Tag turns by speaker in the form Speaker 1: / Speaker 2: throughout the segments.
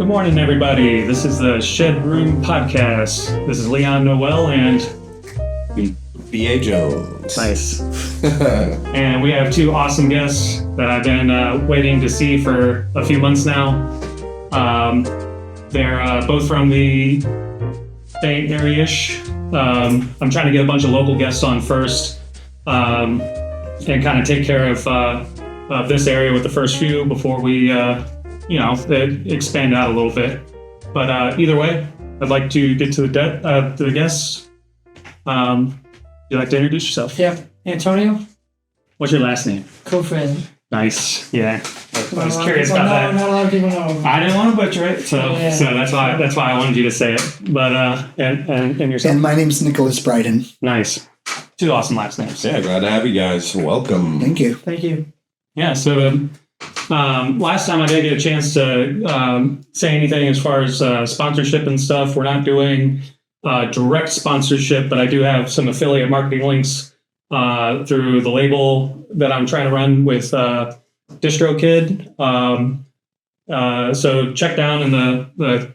Speaker 1: Good morning, everybody. This is the ShedRoom podcast. This is Leon, Noel, and
Speaker 2: B.A. Jones.
Speaker 1: nice. And we have two awesome guests that I've been waiting to see for a few months now. They're both from the Bay Area-ish. I'm trying to get a bunch of local guests on first and kind of take care of this area with the first few before we expand out a little bit. But either way, I'd like to get to the guests. Would you like to introduce yourself?
Speaker 3: Yeah, Antonio.
Speaker 1: What's your last name?
Speaker 3: Kofoed.
Speaker 1: Nice. Yeah. I was curious about that.
Speaker 3: Not a lot of people know.
Speaker 1: I didn't want to butcher it, so that's why I wanted you to say it. But and yourself.
Speaker 4: And my name's Nicholas Brydon.
Speaker 1: Nice. Two awesome last names.
Speaker 2: Yeah, glad to have you guys. Welcome.
Speaker 4: Thank you.
Speaker 3: Thank you.
Speaker 1: Yeah. So last time I didn't get a chance to say anything as far as sponsorship and stuff. We're not doing direct sponsorship, but I do have some affiliate marketing links through the label that I'm trying to run with DistroKid. So check down in the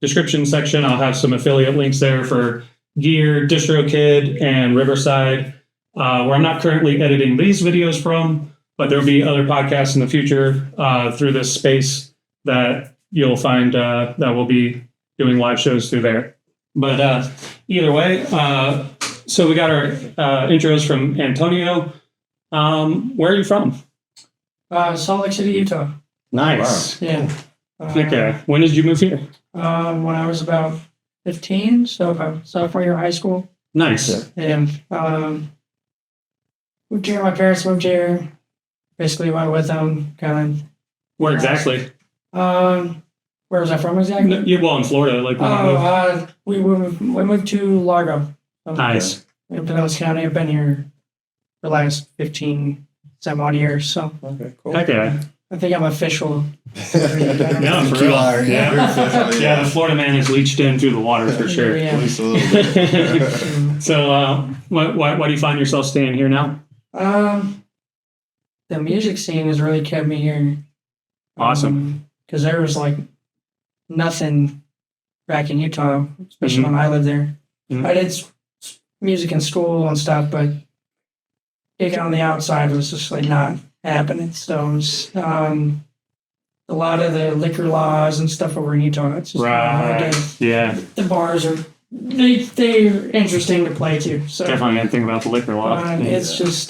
Speaker 1: description section. I'll have some affiliate links there for Gear, DistroKid, and Riverside, where I'm not currently editing these videos from, but there'll be other podcasts in the future through this space that you'll find that we'll be doing live shows through there. But either way, so we got our intros from Antonio. Where are you from?
Speaker 3: Salt Lake City, Utah.
Speaker 1: Nice.
Speaker 2: Wow.
Speaker 3: Yeah.
Speaker 1: Okay. When did you move here?
Speaker 3: When I was about 15, so about sophomore year of high school.
Speaker 1: Nice.
Speaker 3: And moved here. My parents moved here. Basically went with them. Kind of.
Speaker 1: Where exactly?
Speaker 3: Where was I from exactly?
Speaker 1: Well, in Florida. Like when you moved.
Speaker 3: We moved to Largo.
Speaker 1: Nice.
Speaker 3: In Pinellas County. I've been here for the last 15 some odd years. So
Speaker 2: Okay, cool.
Speaker 1: Okay.
Speaker 3: I think I'm official.
Speaker 1: Yeah, for
Speaker 4: You
Speaker 1: real.
Speaker 4: are,
Speaker 1: Yeah. Yeah, the Florida man is leached in through the water for sure.
Speaker 3: Yeah.
Speaker 2: At least a little bit.
Speaker 1: So, why do you find yourself staying here now?
Speaker 3: The music scene has really kept me here.
Speaker 1: Awesome.
Speaker 3: Because there was like nothing back in Utah, especially when I lived there.
Speaker 1: Mhm.
Speaker 3: I did music in school and stuff, but gigging on the outside was just like not happening. So it was, a lot of the liquor laws and stuff over in Utah. It's just hard
Speaker 1: Right.
Speaker 3: to-
Speaker 1: Yeah.
Speaker 3: the bars are they're interesting to play to. So
Speaker 1: Definitely didn't think about the liquor law.
Speaker 3: it's just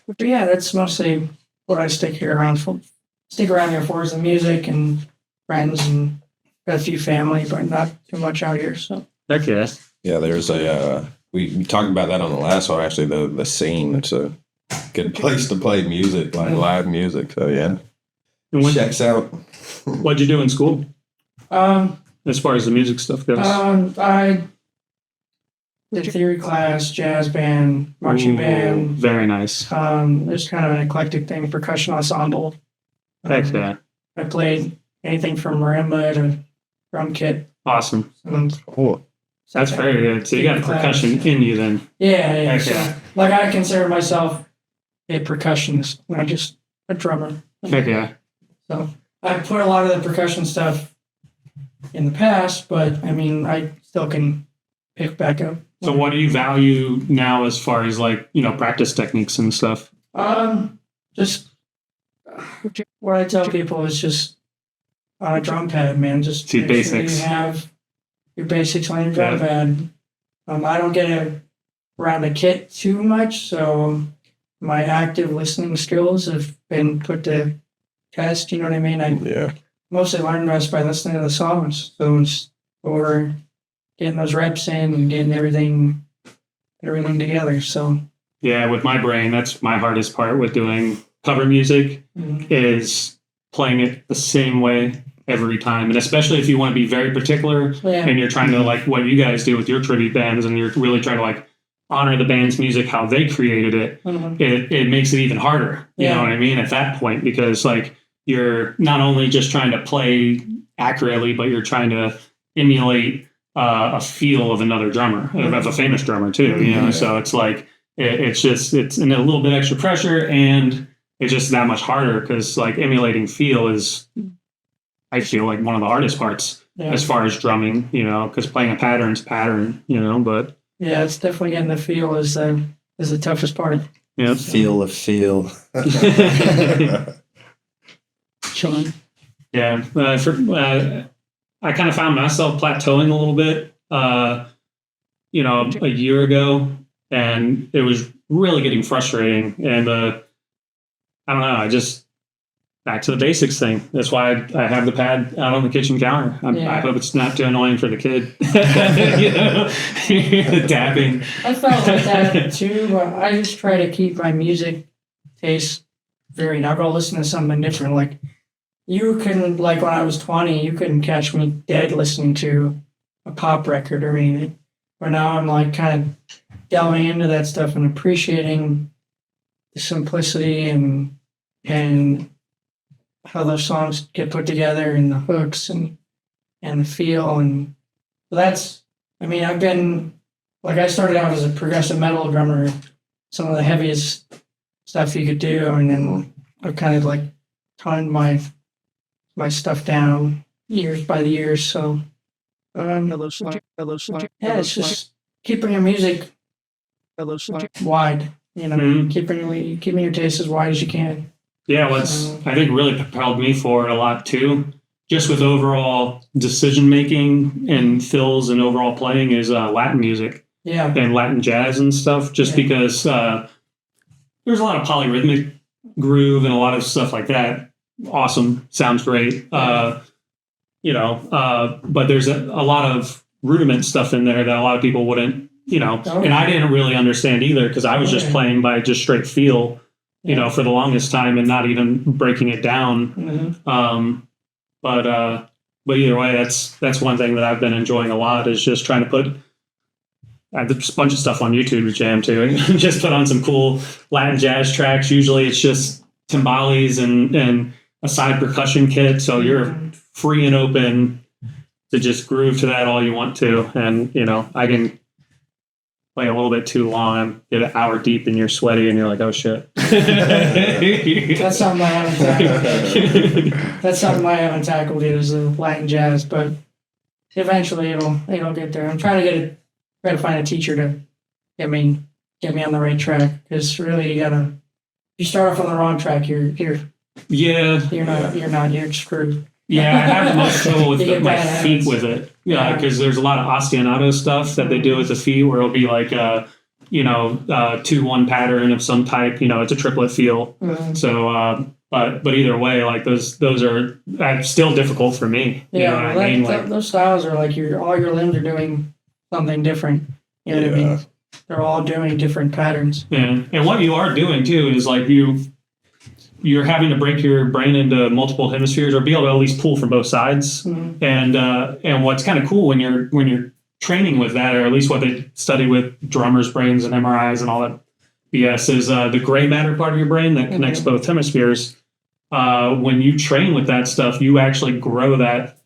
Speaker 3: but yeah, that's mostly what I stick around here for is the music and friends and got a few family, but not too much out here. So
Speaker 1: Heck yeah.
Speaker 2: Yeah, there's we talked about that on the last one, actually, the scene. It's a good place to play music, like live music. So, yeah.
Speaker 1: And
Speaker 2: Checks out.
Speaker 1: what'd you do in school as far as the music stuff goes?
Speaker 3: I did theory class, jazz band, marching
Speaker 1: Ooh,
Speaker 3: band.
Speaker 1: Very nice.
Speaker 3: There's kind of an eclectic thing, percussion ensemble.
Speaker 1: Heck yeah.
Speaker 3: I played anything from marimba to drum kit.
Speaker 1: Awesome.
Speaker 3: And
Speaker 2: Cool.
Speaker 1: That's very good. So you got percussion in you then.
Speaker 3: Yeah.
Speaker 1: Heck
Speaker 3: So,
Speaker 1: yeah.
Speaker 3: like I consider myself a percussionist, not just a drummer.
Speaker 1: Heck yeah.
Speaker 3: So I put a lot of the percussion stuff in the past, but I mean, I still can pick back up.
Speaker 1: So what do you value now as far as like, practice techniques and stuff?
Speaker 3: Just what I tell people is just on a drum pad, man. Just
Speaker 1: See,
Speaker 3: make
Speaker 1: basics.
Speaker 3: Sure you have your basics on your drum pad. I don't get around the kit too much, so my active listening skills have been put to test. You know what I mean? I mostly learned most by listening to the songs. So it's over getting those reps in and getting everything together. So
Speaker 1: Yeah, with my brain, that's my hardest part with doing cover music is playing it the same way every time. And especially if you want to be very particular and you're trying to like what you guys do with your tribute bands and you're really trying to like honor the band's music, how they created it, it makes it even harder. You know what I mean? At that point, because like you're not only just trying to play accurately, but you're trying to emulate a feel of another drummer, of a famous drummer too, So it's like, it's in a little bit extra pressure and it's just that much harder because like emulating feel is I feel like one of the hardest parts as far as drumming, because playing a pattern's pattern, but
Speaker 3: yeah, it's definitely getting the feel is the toughest part.
Speaker 1: yeah.
Speaker 2: Feel the feel.
Speaker 3: Chilling.
Speaker 1: Yeah. I kind of found myself plateauing a little bit, a year ago, and it was really getting frustrating. And I don't know, I just back to the basics thing. That's why I have the pad out on the kitchen counter. I hope it's not too annoying for the kid. The tapping.
Speaker 3: I felt like that too, but I just try to keep my music taste varied. I'll go listen to something different. Like you can, like when I was 20, you couldn't catch me dead listening to a pop record or anything. But now I'm like kind of delving into that stuff and appreciating the simplicity and how those songs get put together and the hooks and the feel. And that's, I've been, like I started out as a progressive metal drummer, some of the heaviest stuff you could do. And then I've kind of like toned my stuff down years by the years. So, yeah, it's just keeping your music wide, keeping your taste as wide as you can.
Speaker 1: Yeah, what's I think really propelled me forward a lot too, just with overall decision making and fills and overall playing is Latin music, and Latin jazz and stuff. Just because there's a lot of polyrhythmic groove and a lot of stuff like that. Awesome, sounds great. But there's a lot of rudiment stuff in there that a lot of people wouldn't, and I didn't really understand either because I was just playing by just straight feel. For the longest time and not even breaking it down. But either way, that's one thing that I've been enjoying a lot is just trying to put I have a bunch of stuff on YouTube to jam to. Just put on some cool Latin jazz tracks. Usually it's just timbales and a side percussion kit. So you're free and open to just groove to that all you want to. And, I can play a little bit too long, get an hour deep and you're sweaty and you're like, oh shit.
Speaker 3: That's something I haven't tackled yet is the Latin jazz, but eventually it'll get there. I'm trying to find a teacher to get me on the right track, because really you start off on the wrong track, you're screwed.
Speaker 1: Yeah, I have the most trouble with my feet with it. Yeah, because there's a lot of ostinato stuff that they do with the feet where it'll be like 2-1 pattern of some type. It's a triplet feel. Mm-hmm. So, but either way, like those are still difficult for me.
Speaker 3: Yeah, those styles are like all your limbs are doing something different. You know what I mean? They're all doing different patterns. Yeah,
Speaker 1: and what you are doing too is like you're having to break your brain into multiple hemispheres or be able to at least pull from both sides. Mm-hmm. And what's kind of cool when you're training with that, or at least what they study with drummers' brains and MRIs and all that BS, is the gray matter part of your brain that connects both hemispheres. When you train with that stuff, you actually grow that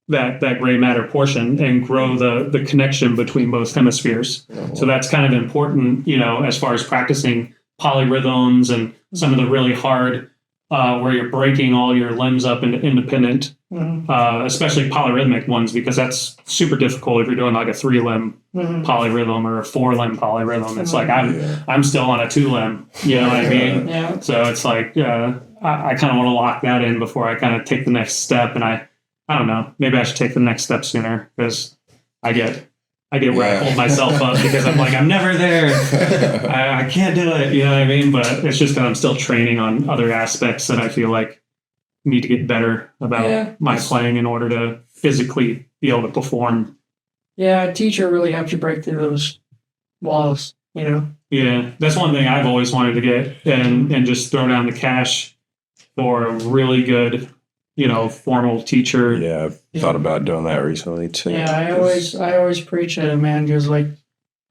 Speaker 1: gray matter portion and grow the connection between both hemispheres. Oh. So that's kind of important, as far as practicing polyrhythms and some of the really hard where you're breaking all your limbs up into independent, especially polyrhythmic ones, because that's super difficult if you're doing like a 3-limb polyrhythm or a 4-limb polyrhythm. It's like I'm still on a 2-limb, you know what I mean? Yeah. So it's like I kind of want to lock that in before I kind of take the next step. And I don't know, maybe I should take the next step sooner, because I get where I hold myself up because I'm like, I'm never there. I can't do it. You know what I mean? But it's just that I'm still training on other aspects that I feel like need to get better about my playing in order to physically be able to perform.
Speaker 3: Yeah, a teacher really helps you break through those walls,
Speaker 1: Yeah, that's one thing I've always wanted to get and just throw down the cash for a really good formal teacher.
Speaker 2: Yeah, I've thought about doing that recently too.
Speaker 3: Yeah, I always preach it, man, because like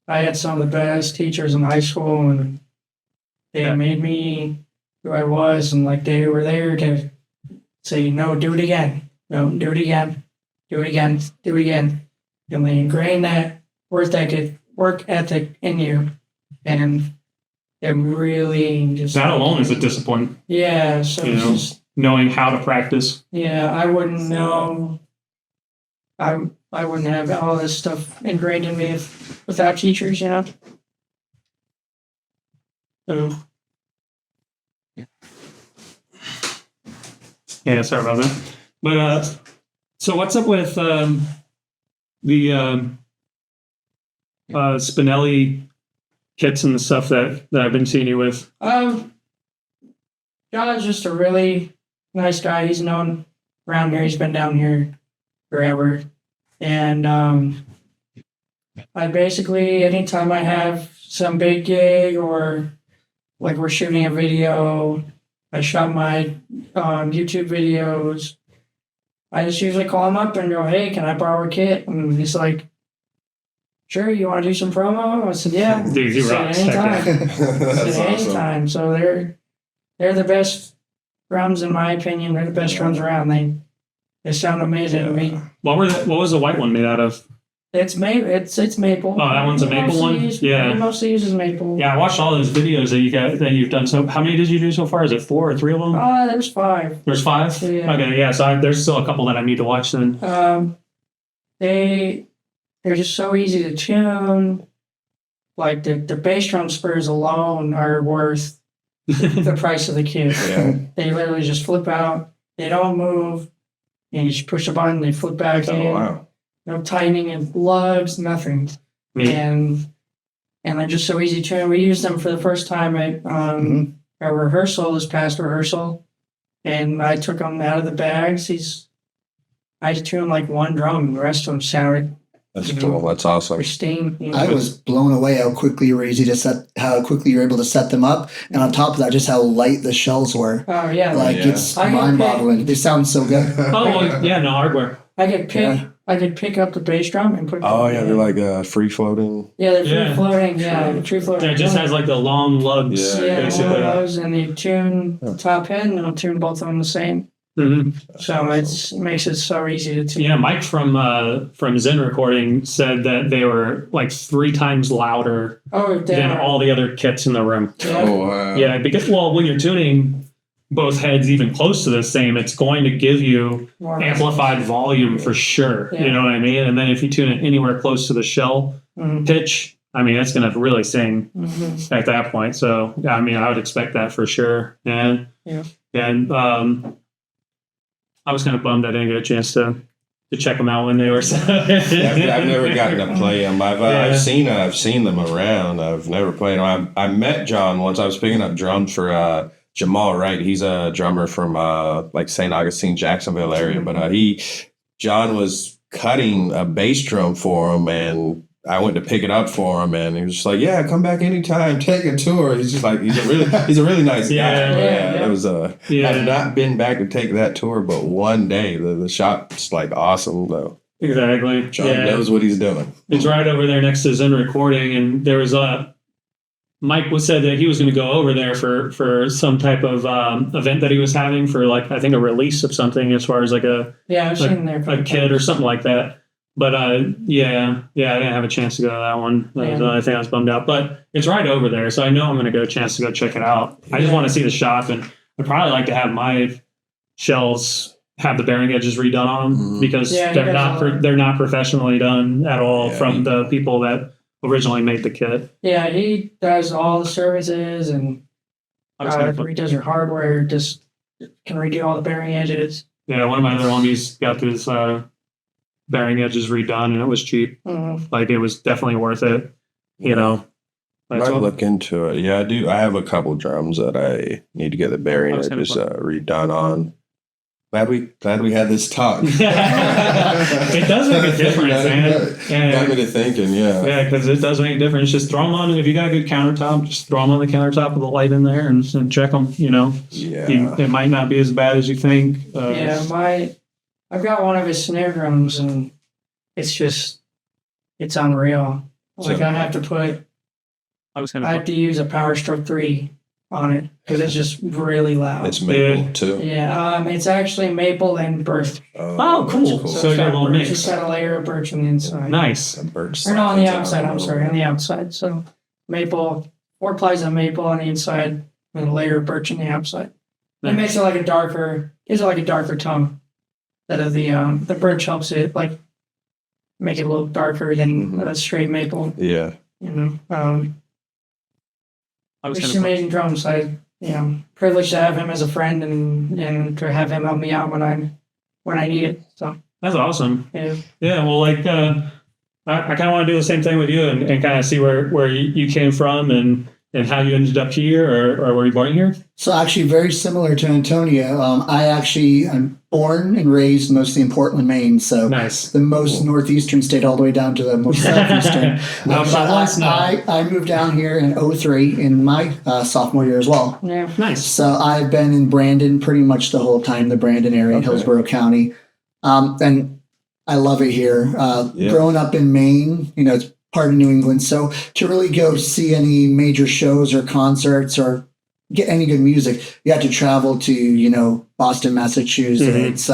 Speaker 3: I had some of the best teachers in high school, and they made me who I was, and like they were there to say, no, do it again. No, do it again. Do it again. Do it again. And they ingrain that work ethic in you, and it really just
Speaker 1: that alone is a discipline.
Speaker 3: Yeah, so it's just
Speaker 1: knowing how to practice.
Speaker 3: Yeah, I wouldn't know. I wouldn't have all this stuff ingrained in me without teachers, you know. So
Speaker 1: Yeah, sorry about that. But so what's up with the spinelli kits and the stuff that I've been seeing you with?
Speaker 3: John's just a really nice guy. He's known around here. He's been down here forever. And I basically, anytime I have some big gig or like we're shooting a video, I shot my YouTube videos, I just usually call him up and go, hey, can I borrow a kit? And he's like, sure, you want to do some promo? I said, yeah.
Speaker 1: Dude, he rocks.
Speaker 3: Anytime.
Speaker 2: That's awesome.
Speaker 3: Anytime. So they're the best drums, in my opinion. They're the best drums around. They sound amazing to me.
Speaker 1: What was the white one made out of?
Speaker 3: It's maple. It's maple.
Speaker 1: Oh, that one's a maple one? Yeah.
Speaker 3: It mostly uses maple.
Speaker 1: Yeah, I watched all those videos that you've done. So how many did you do so far? Is it 4 or 3 of them?
Speaker 3: There's 5.
Speaker 1: There's 5?
Speaker 3: Yeah.
Speaker 1: Okay, yeah. So there's still a couple that I need to watch then.
Speaker 3: They're just so easy to tune. Like the bass drum spurs alone are worth the price of the kit.
Speaker 2: Yeah.
Speaker 3: They literally just flip out. They don't move. And you just push a button, they flip back in.
Speaker 2: Oh, wow.
Speaker 3: No tightening and lugs, nothing. And they're just so easy to tune. We used them for the first time at a rehearsal, this past rehearsal. And I took them out of the bags. I tuned like one drum, and the rest of them sounded
Speaker 2: That's cool. That's awesome.
Speaker 3: pristine. You know.
Speaker 4: I was blown away how quickly you were how quickly you're able to set them up, and on top of that, just how light the shells were.
Speaker 3: Oh yeah,
Speaker 4: Like
Speaker 2: Yeah.
Speaker 4: it's mind-boggling. They sound so good.
Speaker 1: Oh, well, yeah, no hardware.
Speaker 3: I could pick up the bass drum and put it.
Speaker 2: Oh yeah, they're like free floating.
Speaker 3: Yeah, they're free
Speaker 1: Yeah.
Speaker 3: floating. Yeah, tree floating.
Speaker 1: Yeah, it just has like the long lugs,
Speaker 2: Yeah.
Speaker 3: one of
Speaker 1: basically.
Speaker 3: those, and they tune the top head, and they'll tune both of them the same.
Speaker 1: Mhm.
Speaker 3: So it makes it so easy to tune.
Speaker 1: Yeah, Mike from Zen Recording said that they were like 3 times louder
Speaker 3: Oh,
Speaker 1: than all the other kits in the room.
Speaker 3: Yeah.
Speaker 2: Oh wow.
Speaker 1: Yeah, because when you're tuning both heads even close to the same, it's going to give you
Speaker 3: More
Speaker 1: amplified volume for sure.
Speaker 3: Yeah.
Speaker 1: You know what I mean? And then if you tune it anywhere close to the shell
Speaker 3: Mhm.
Speaker 1: pitch, I mean, it's going to really sing
Speaker 3: Mhm.
Speaker 1: at that point. So, I mean, I would expect that for sure. And,
Speaker 3: Yeah.
Speaker 1: And I was kind of bummed I didn't get a chance to check them out when they were.
Speaker 2: Yeah, I've never gotten to play them.
Speaker 1: Yeah.
Speaker 2: I've seen them around. I've never played them. I met John once. I was picking up drums for Jamal Wright. He's a drummer from like St. Augustine, Jacksonville area. But John was cutting a bass drum for him, and I went to pick it up for him, and he was just like, "Yeah, come back anytime, take a tour." He's just like he's a really nice guy.
Speaker 1: Yeah.
Speaker 2: It was I've not been back to take that tour, but one day the shop's like awesome though.
Speaker 1: Exactly.
Speaker 2: John knows what he's doing.
Speaker 1: It's right over there next to Zen Recording, and there was Mike said that he was going to go over there for some type of event that he was having for like I think a release of something as far as like a
Speaker 3: Yeah, I've seen there.
Speaker 1: a kid or something like that. But I didn't have a chance to go to that one. That was the only thing I was bummed out. But it's right over there, so I know I'm going to get a chance to go check it out. I just want to see the shop, and I'd probably like to have my shells have the bearing edges redone on them because they're not professionally done at all from the people that originally made the kit.
Speaker 3: Yeah, he does all the services and he does your hardware. Just can redo all the bearing edges.
Speaker 1: Yeah, one of my other homies got his bearing edges redone, and it was cheap.
Speaker 3: Mm-hmm.
Speaker 1: Like it was definitely worth it. You know.
Speaker 2: I might look into it. Yeah, I do. I have a couple drums that I need to get the bearing edges redone on. Glad we had this talk.
Speaker 1: It does make a difference, man.
Speaker 2: Got me to thinking,
Speaker 1: Yeah, because it does make a difference. Just throw them on. If you got a good countertop, just throw them on the countertop with a light in there and check them. You know, it might not be as bad as you think.
Speaker 3: I've got one of his snare drums, and it's unreal. Like I have to use a Power Stroke 3 on it because it's just really loud.
Speaker 2: It's maple too.
Speaker 3: Yeah, it's actually maple and birch.
Speaker 1: Oh, cool. So you got a little mix.
Speaker 3: Just got a layer of birch on the inside.
Speaker 1: Nice.
Speaker 3: Or no, on the outside. I'm sorry, on the outside. So maple, 4 plies of maple on the inside, and a layer of birch on the outside. It makes it like a darker, gives it like a darker tone. That of the birch helps it like make it a little darker than a straight maple.
Speaker 2: Yeah.
Speaker 3: You know,
Speaker 1: I was
Speaker 3: it's
Speaker 1: gonna
Speaker 3: amazing drums. Privileged to have him as a friend and to have him help me out when I need it. So
Speaker 1: That's awesome.
Speaker 3: yeah.
Speaker 1: Yeah, well, like I kind of want to do the same thing with you and kind of see where you came from and how you ended up here or were you born here?
Speaker 4: So actually very similar to Antonio. I'm born and raised mostly in Portland, Maine. So
Speaker 1: Nice.
Speaker 4: the most northeastern state all the way down to the most southeastern. I moved down here in 03 in my sophomore year as well.
Speaker 3: Yeah.
Speaker 1: Nice.
Speaker 4: So I've been in Brandon pretty much the whole time, the Brandon area, in Hillsborough County. And I love it here. Growing up in Maine, it's part of New England. So to really go see any major shows or concerts or get any good music, you have to travel to, Boston, Massachusetts,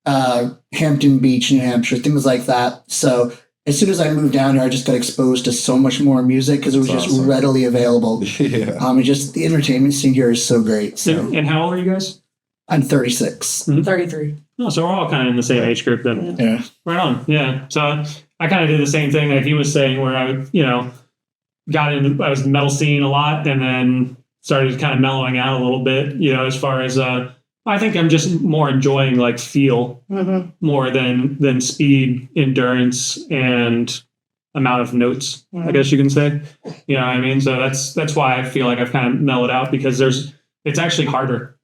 Speaker 4: Hampton Beach, New Hampshire, things like that. So as soon as I moved down here, I just got exposed to so much more music because it was just readily available.
Speaker 2: Yeah.
Speaker 4: The entertainment scene here is so great. So
Speaker 1: And how old are you guys?
Speaker 4: I'm 36.
Speaker 3: 33.
Speaker 1: Oh, so we're all kind of in the same age group then.
Speaker 4: Yeah.
Speaker 1: Right on. Yeah. So I kind of did the same thing that he was saying where I, I was in the metal scene a lot and then started kind of mellowing out a little bit, as far as, I think I'm just more enjoying like feel more than speed, endurance, and amount of notes, I guess you can say. You know what I mean? So that's why I feel like I've kind of mellowed out because it's actually harder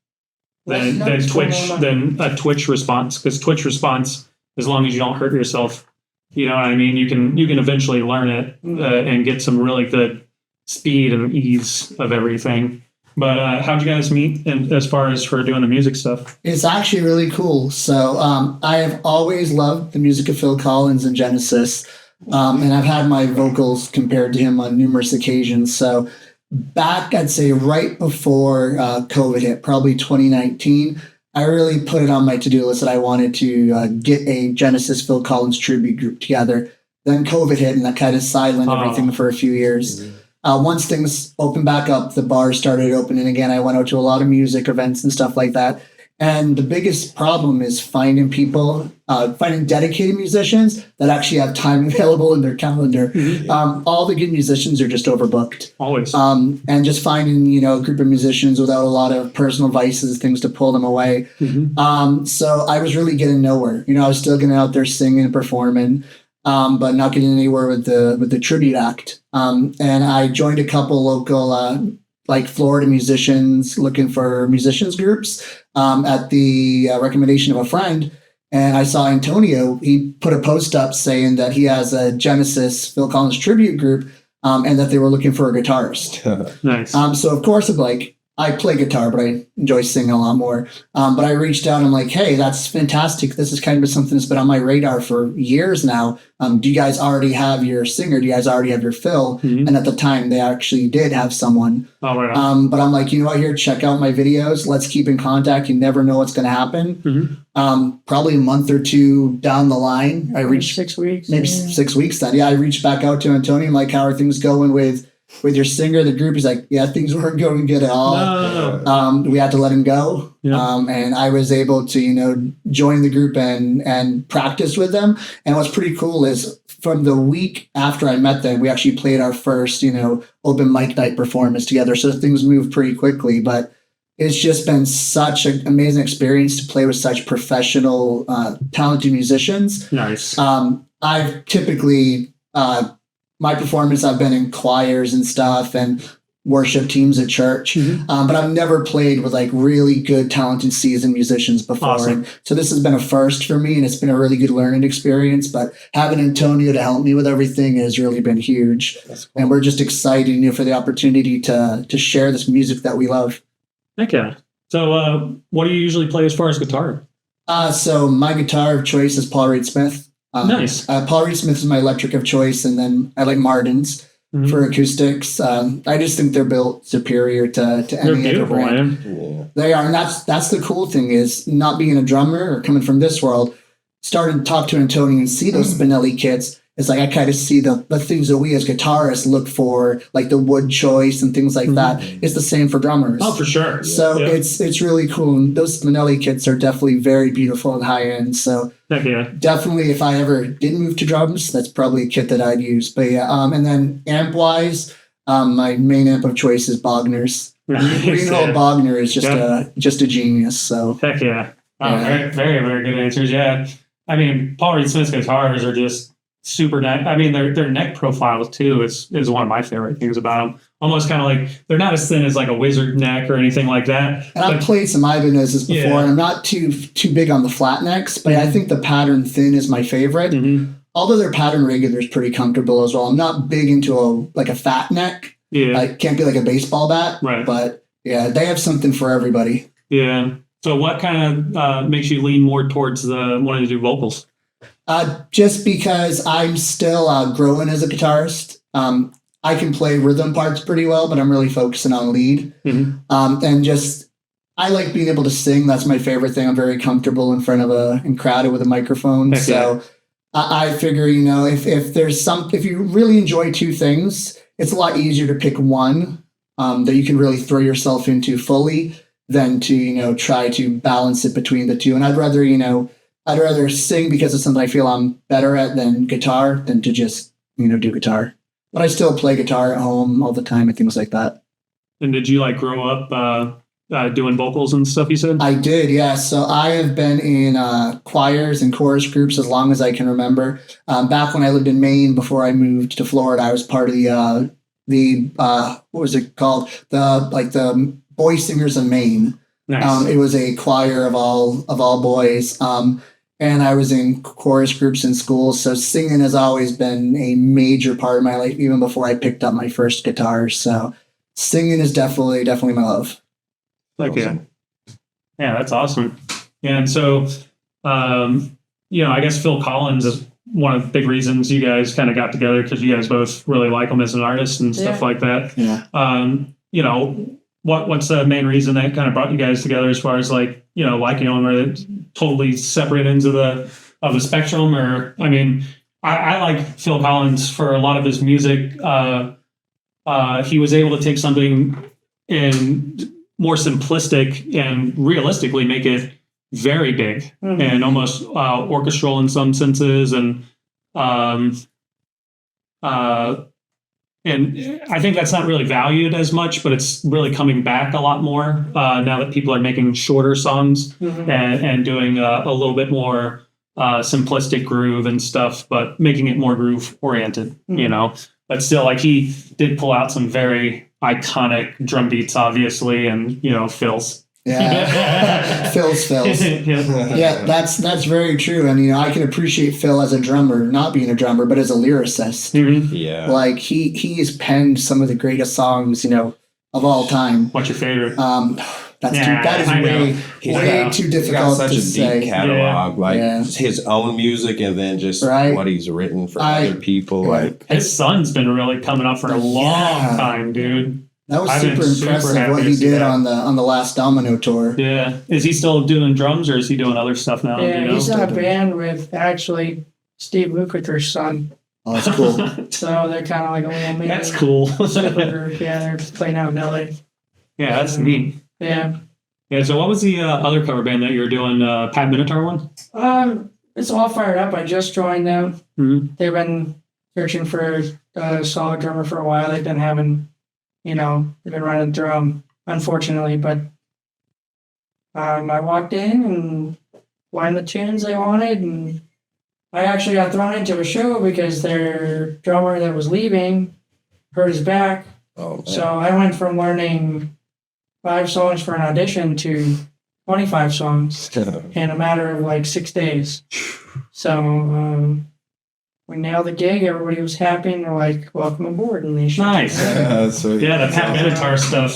Speaker 1: than a Twitch response, because Twitch response, as long as you don't hurt yourself, you know what I mean, you can eventually learn it and get some really good speed and ease of everything. But how'd you guys meet and as far as for doing the music stuff?
Speaker 4: It's actually really cool. So I have always loved the music of Phil Collins and Genesis. And I've had my vocals compared to him on numerous occasions. So back, I'd say right before COVID hit, probably 2019, I really put it on my to-do list that I wanted to get a Genesis Phil Collins tribute group together. Then COVID hit and that kind of sidelined everything for a few years. Once things opened back up, the bars started opening again. I went out to a lot of music events and stuff like that. And the biggest problem is finding dedicated musicians that actually have time available in their calendar. All the good musicians are just overbooked.
Speaker 1: Always.
Speaker 4: And just finding, a group of musicians without a lot of personal vices, things to pull them away. So I was really getting nowhere. I was still getting out there singing and performing, but not getting anywhere with the tribute act. And I joined a couple local Florida musicians looking for musicians groups at the recommendation of a friend. And I saw Antonio, he put a post up saying that he has a Genesis Phil Collins tribute group and that they were looking for a guitarist.
Speaker 1: Nice.
Speaker 4: So of course I play guitar, but I enjoy singing a lot more. But I reached out and I'm like, hey, that's fantastic. This is kind of something that's been on my radar for years now. Do you guys already have your singer? Do you guys already have your Phil? And at the time, they actually did have someone.
Speaker 1: Oh, right on.
Speaker 4: But I'm like, you know what? Here, check out my videos. Let's keep in contact. You never know what's going to happen. Probably a month or two down the line, I reached
Speaker 3: 6 weeks.
Speaker 4: maybe 6 weeks then. Yeah, I reached back out to Antonio. I'm like, how are things going with your singer? The group is like, yeah, things weren't going good at all.
Speaker 1: No.
Speaker 4: We had to let him go.
Speaker 1: Yeah.
Speaker 4: And I was able to, join the group and practice with them. And what's pretty cool is from the week after I met them, we actually played our first, open mic night performance together. So things moved pretty quickly, but it's just been such an amazing experience to play with such professional, talented musicians.
Speaker 1: Nice.
Speaker 4: I've typically, my performance, I've been in choirs and stuff and worship teams at church, but I've never played with really good, talented, seasoned musicians before.
Speaker 1: Awesome.
Speaker 4: So this has been a first for me and it's been a really good learning experience, but having Antonio to help me with everything has really been huge.
Speaker 2: That's cool.
Speaker 4: And we're just excited for the opportunity to share this music that we love.
Speaker 1: Heck yeah. So what do you usually play as far as guitar?
Speaker 4: So my guitar of choice is Paul Reed Smith.
Speaker 1: Nice.
Speaker 4: Paul Reed Smith is my electric of choice, and then I like Martin's for acoustics. I just think they're built superior to
Speaker 1: They're
Speaker 4: any other
Speaker 1: beautiful,
Speaker 4: brand.
Speaker 1: man.
Speaker 4: They are, and that's the cool thing is not being a drummer or coming from this world. Started to talk to Antonio and see those Spinelli kits, it's like I kind of see the things that we as guitarists look for, like the wood choice and things like that. It's the same for drummers.
Speaker 1: Oh, for sure.
Speaker 4: So it's really cool. And those spinelli kits are definitely very beautiful and high end. So
Speaker 1: Heck yeah.
Speaker 4: definitely, if I ever did move to drums, that's probably a kit that I'd use. But yeah, and then amp wise, my main amp of choice is Bogner's. Greenhold Bogner is just a genius. So
Speaker 1: heck yeah. Oh, very, very, very good answers. Yeah. I mean, Paul Reed Smith's guitars are just super neck. I mean, their neck profiles too is one of my favorite things about them. Almost kind of like they're not as thin as like a wizard neck or anything like that.
Speaker 4: And I've played some Ibanez's before, and I'm not too big on the flat necks, but I think the pattern thin is my favorite. Although their pattern regular is pretty comfortable as well. I'm not big into a fat neck. Yeah, it can't be like a baseball bat. Right. But yeah, they have something for everybody.
Speaker 1: Yeah. So what kind of makes you lean more towards wanting to do vocals?
Speaker 4: Just because I'm still growing as a guitarist. I can play rhythm parts pretty well, but I'm really focusing on lead. And just, I like being able to sing. That's my favorite thing. I'm very comfortable in front of and crowded with a microphone. Heck so yeah. I figure, if you really enjoy two things, it's a lot easier to pick one that you can really throw yourself into fully than to, try to balance it between the two. And I'd rather sing because it's something I feel I'm better at than guitar than to just, do guitar. But I still play guitar at home all the time and things like that.
Speaker 1: And did you grow up doing vocals and stuff, you said?
Speaker 4: I did, yeah. So I have been in choirs and chorus groups as long as I can remember. Back when I lived in Maine before I moved to Florida, I was part of the what was it called? The Boy Singers of Maine. Nice. It was a choir of all boys. And I was in chorus groups in school. So singing has always been a major part of my life, even before I picked up my first guitar. So singing is definitely my love.
Speaker 1: Awesome. Yeah, that's awesome. Yeah, and so, I guess Phil Collins is one of the big reasons you guys kind of got together because you guys both really like him as an artist and stuff like that. Yeah. What's the main reason that kind of brought you guys together as far as liking him, or totally separate ends of the spectrum? Or I mean, I like Phil Collins for a lot of his music. He was able to take something and more simplistic and realistically make it very big and almost orchestral in some senses, and I think that's not really valued as much, but it's really coming back a lot more now that people are making shorter songs and doing a little bit more simplistic groove and stuff, but making it more groove oriented, But still, he did pull out some very iconic drum beats, obviously, and Phil's.
Speaker 4: Yeah, Phil's. Yeah, that's very true. And I can appreciate Phil as a drummer, not being a drummer, but as a lyricist. Yeah, he has penned some of the greatest songs, of all time.
Speaker 1: What's your favorite?
Speaker 4: That is way too difficult.
Speaker 2: He's got such
Speaker 4: to
Speaker 2: a
Speaker 4: say.
Speaker 2: deep catalog, his own music, and then just what he's written for other people.
Speaker 1: His son's been really coming up for a long time, dude.
Speaker 4: That was super impressive what he did on the last Domino tour.
Speaker 1: Yeah. Is he still doing drums, or is he doing other stuff now?
Speaker 3: Yeah, he's in a band with actually Steve Lukather's son.
Speaker 4: Oh, that's cool.
Speaker 3: So they're kind of like a little mini.
Speaker 1: That's cool.
Speaker 3: Super group. Yeah, they're playing out in LA.
Speaker 1: Yeah, that's neat.
Speaker 3: Yeah.
Speaker 1: Yeah, so what was the other cover band that you were doing, Pat Minotaur one?
Speaker 3: It's all fired up. I just joined them. They've been searching for a solid drummer for a while. They've been having... they've been running through them, unfortunately, but I walked in and learned the tunes they wanted, and I actually got thrown into a show because their drummer that was leaving hurt his back. Oh, so I went from learning 5 songs for an audition to 25 songs in a matter of 6 days. So we nailed the gig. Everybody was happy, and they're like, "Welcome aboard." And they
Speaker 1: nice. The Pat Minotaur stuff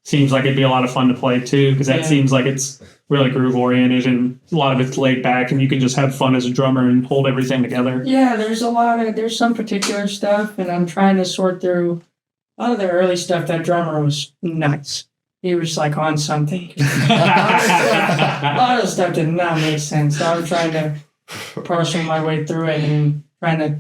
Speaker 1: seems like it'd be a lot of fun to play too, because that seems like it's really groove oriented and a lot of it's laid back, and you can just have fun as a drummer and hold everything together.
Speaker 3: Yeah, there's some particular stuff, and I'm trying to sort through a lot of the early stuff. That drummer was nuts. He was on something. A lot of the stuff did not make sense. So I'm trying to parcel my way through it and trying to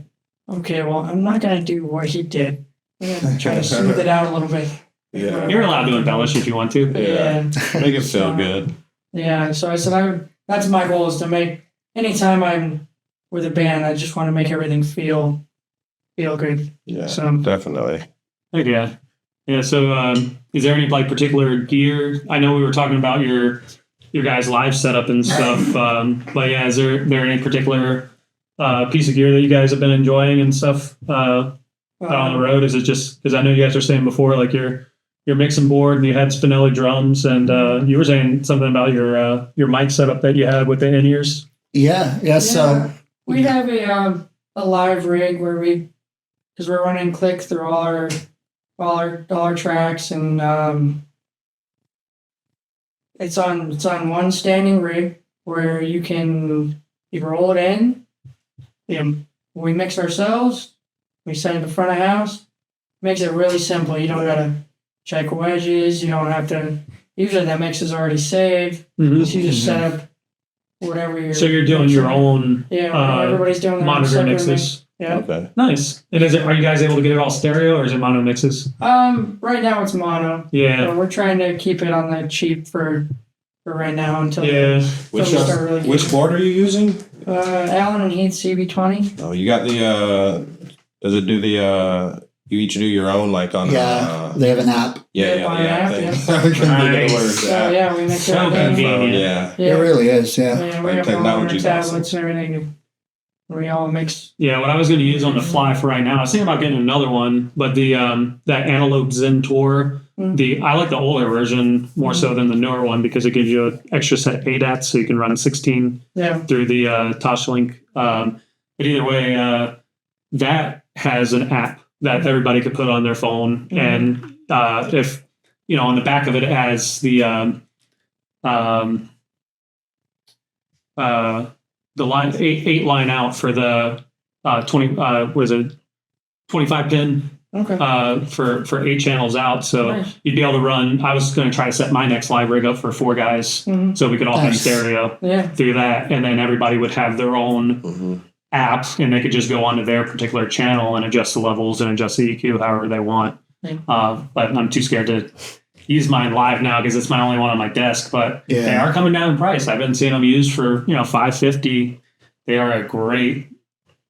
Speaker 3: okay, well, I'm not gonna do what he did. I'm gonna try to smooth it out a little bit.
Speaker 2: Yeah.
Speaker 1: You're allowed to embellish if you want to.
Speaker 3: Yeah.
Speaker 2: Make it feel good.
Speaker 3: Yeah, so I said that's my goal, is to make, anytime I'm with a band, I just want to make everything feel good.
Speaker 2: Yeah,
Speaker 3: So
Speaker 2: definitely.
Speaker 1: Heck yeah. Yeah. So, is there any like particular gear? I know we were talking about your guys' live setup and stuff, but yeah, is there any particular piece of gear that you guys have been enjoying and stuff out on the road? Is it just because I know you guys were saying before, like your mixing board and you had spinelli drums, and you were saying something about your mic setup that you had with the in-ears?
Speaker 4: Yeah. So
Speaker 3: we have a live rig where because we're running click through all our tracks, and it's on one standing rig where you roll it in. We mix ourselves. We set it in front of house. Makes it really simple. You don't gotta check wedges. You don't have to. Usually that mix is already saved.
Speaker 1: Mm-hmm.
Speaker 3: So you just set up whatever you're.
Speaker 1: So you're doing your own
Speaker 3: everybody's doing their own
Speaker 1: monitor
Speaker 3: separate
Speaker 1: mixes.
Speaker 3: mix. Yeah.
Speaker 2: Okay.
Speaker 1: Nice. And are you guys able to get it all stereo, or is it mono mixes?
Speaker 3: Right now it's mono.
Speaker 1: Yeah.
Speaker 3: We're trying to keep it on the cheap for right now until
Speaker 2: Which board are you using?
Speaker 3: Allen and Heath CB20.
Speaker 2: Oh, you got the does it do the you each do your own, like on
Speaker 4: they have an app.
Speaker 2: the app thing. I couldn't think of the words.
Speaker 3: Yeah, we make
Speaker 1: So convenient.
Speaker 2: Yeah.
Speaker 4: It really is. Yeah.
Speaker 3: Yeah, we
Speaker 2: Like
Speaker 3: have all our
Speaker 2: technology's
Speaker 3: tablets and everything. We all mix.
Speaker 1: Yeah, what I was going to use on the fly for right now, I was thinking about getting another one, but the that Antelope Zen Tour, I like the older version more so than the newer one because it gives you an extra set of ADATs, so you can run 16 through the Toshlink. But either way, that has an app that everybody could put on their phone, and if on the back of it has the line eight line out for the 25 pin for 8 channels out. So
Speaker 3: Nice.
Speaker 1: you'd be able to run. I was going to try to set my next live rig up for 4 guys, so we could all have stereo through that, and then everybody would have their own app, and they could just go onto their particular channel and adjust the levels and adjust the EQ however they want. But I'm too scared to use mine live now because it's my only one on my desk, but they are coming down in price. I've been seeing them used for $550. They are a great.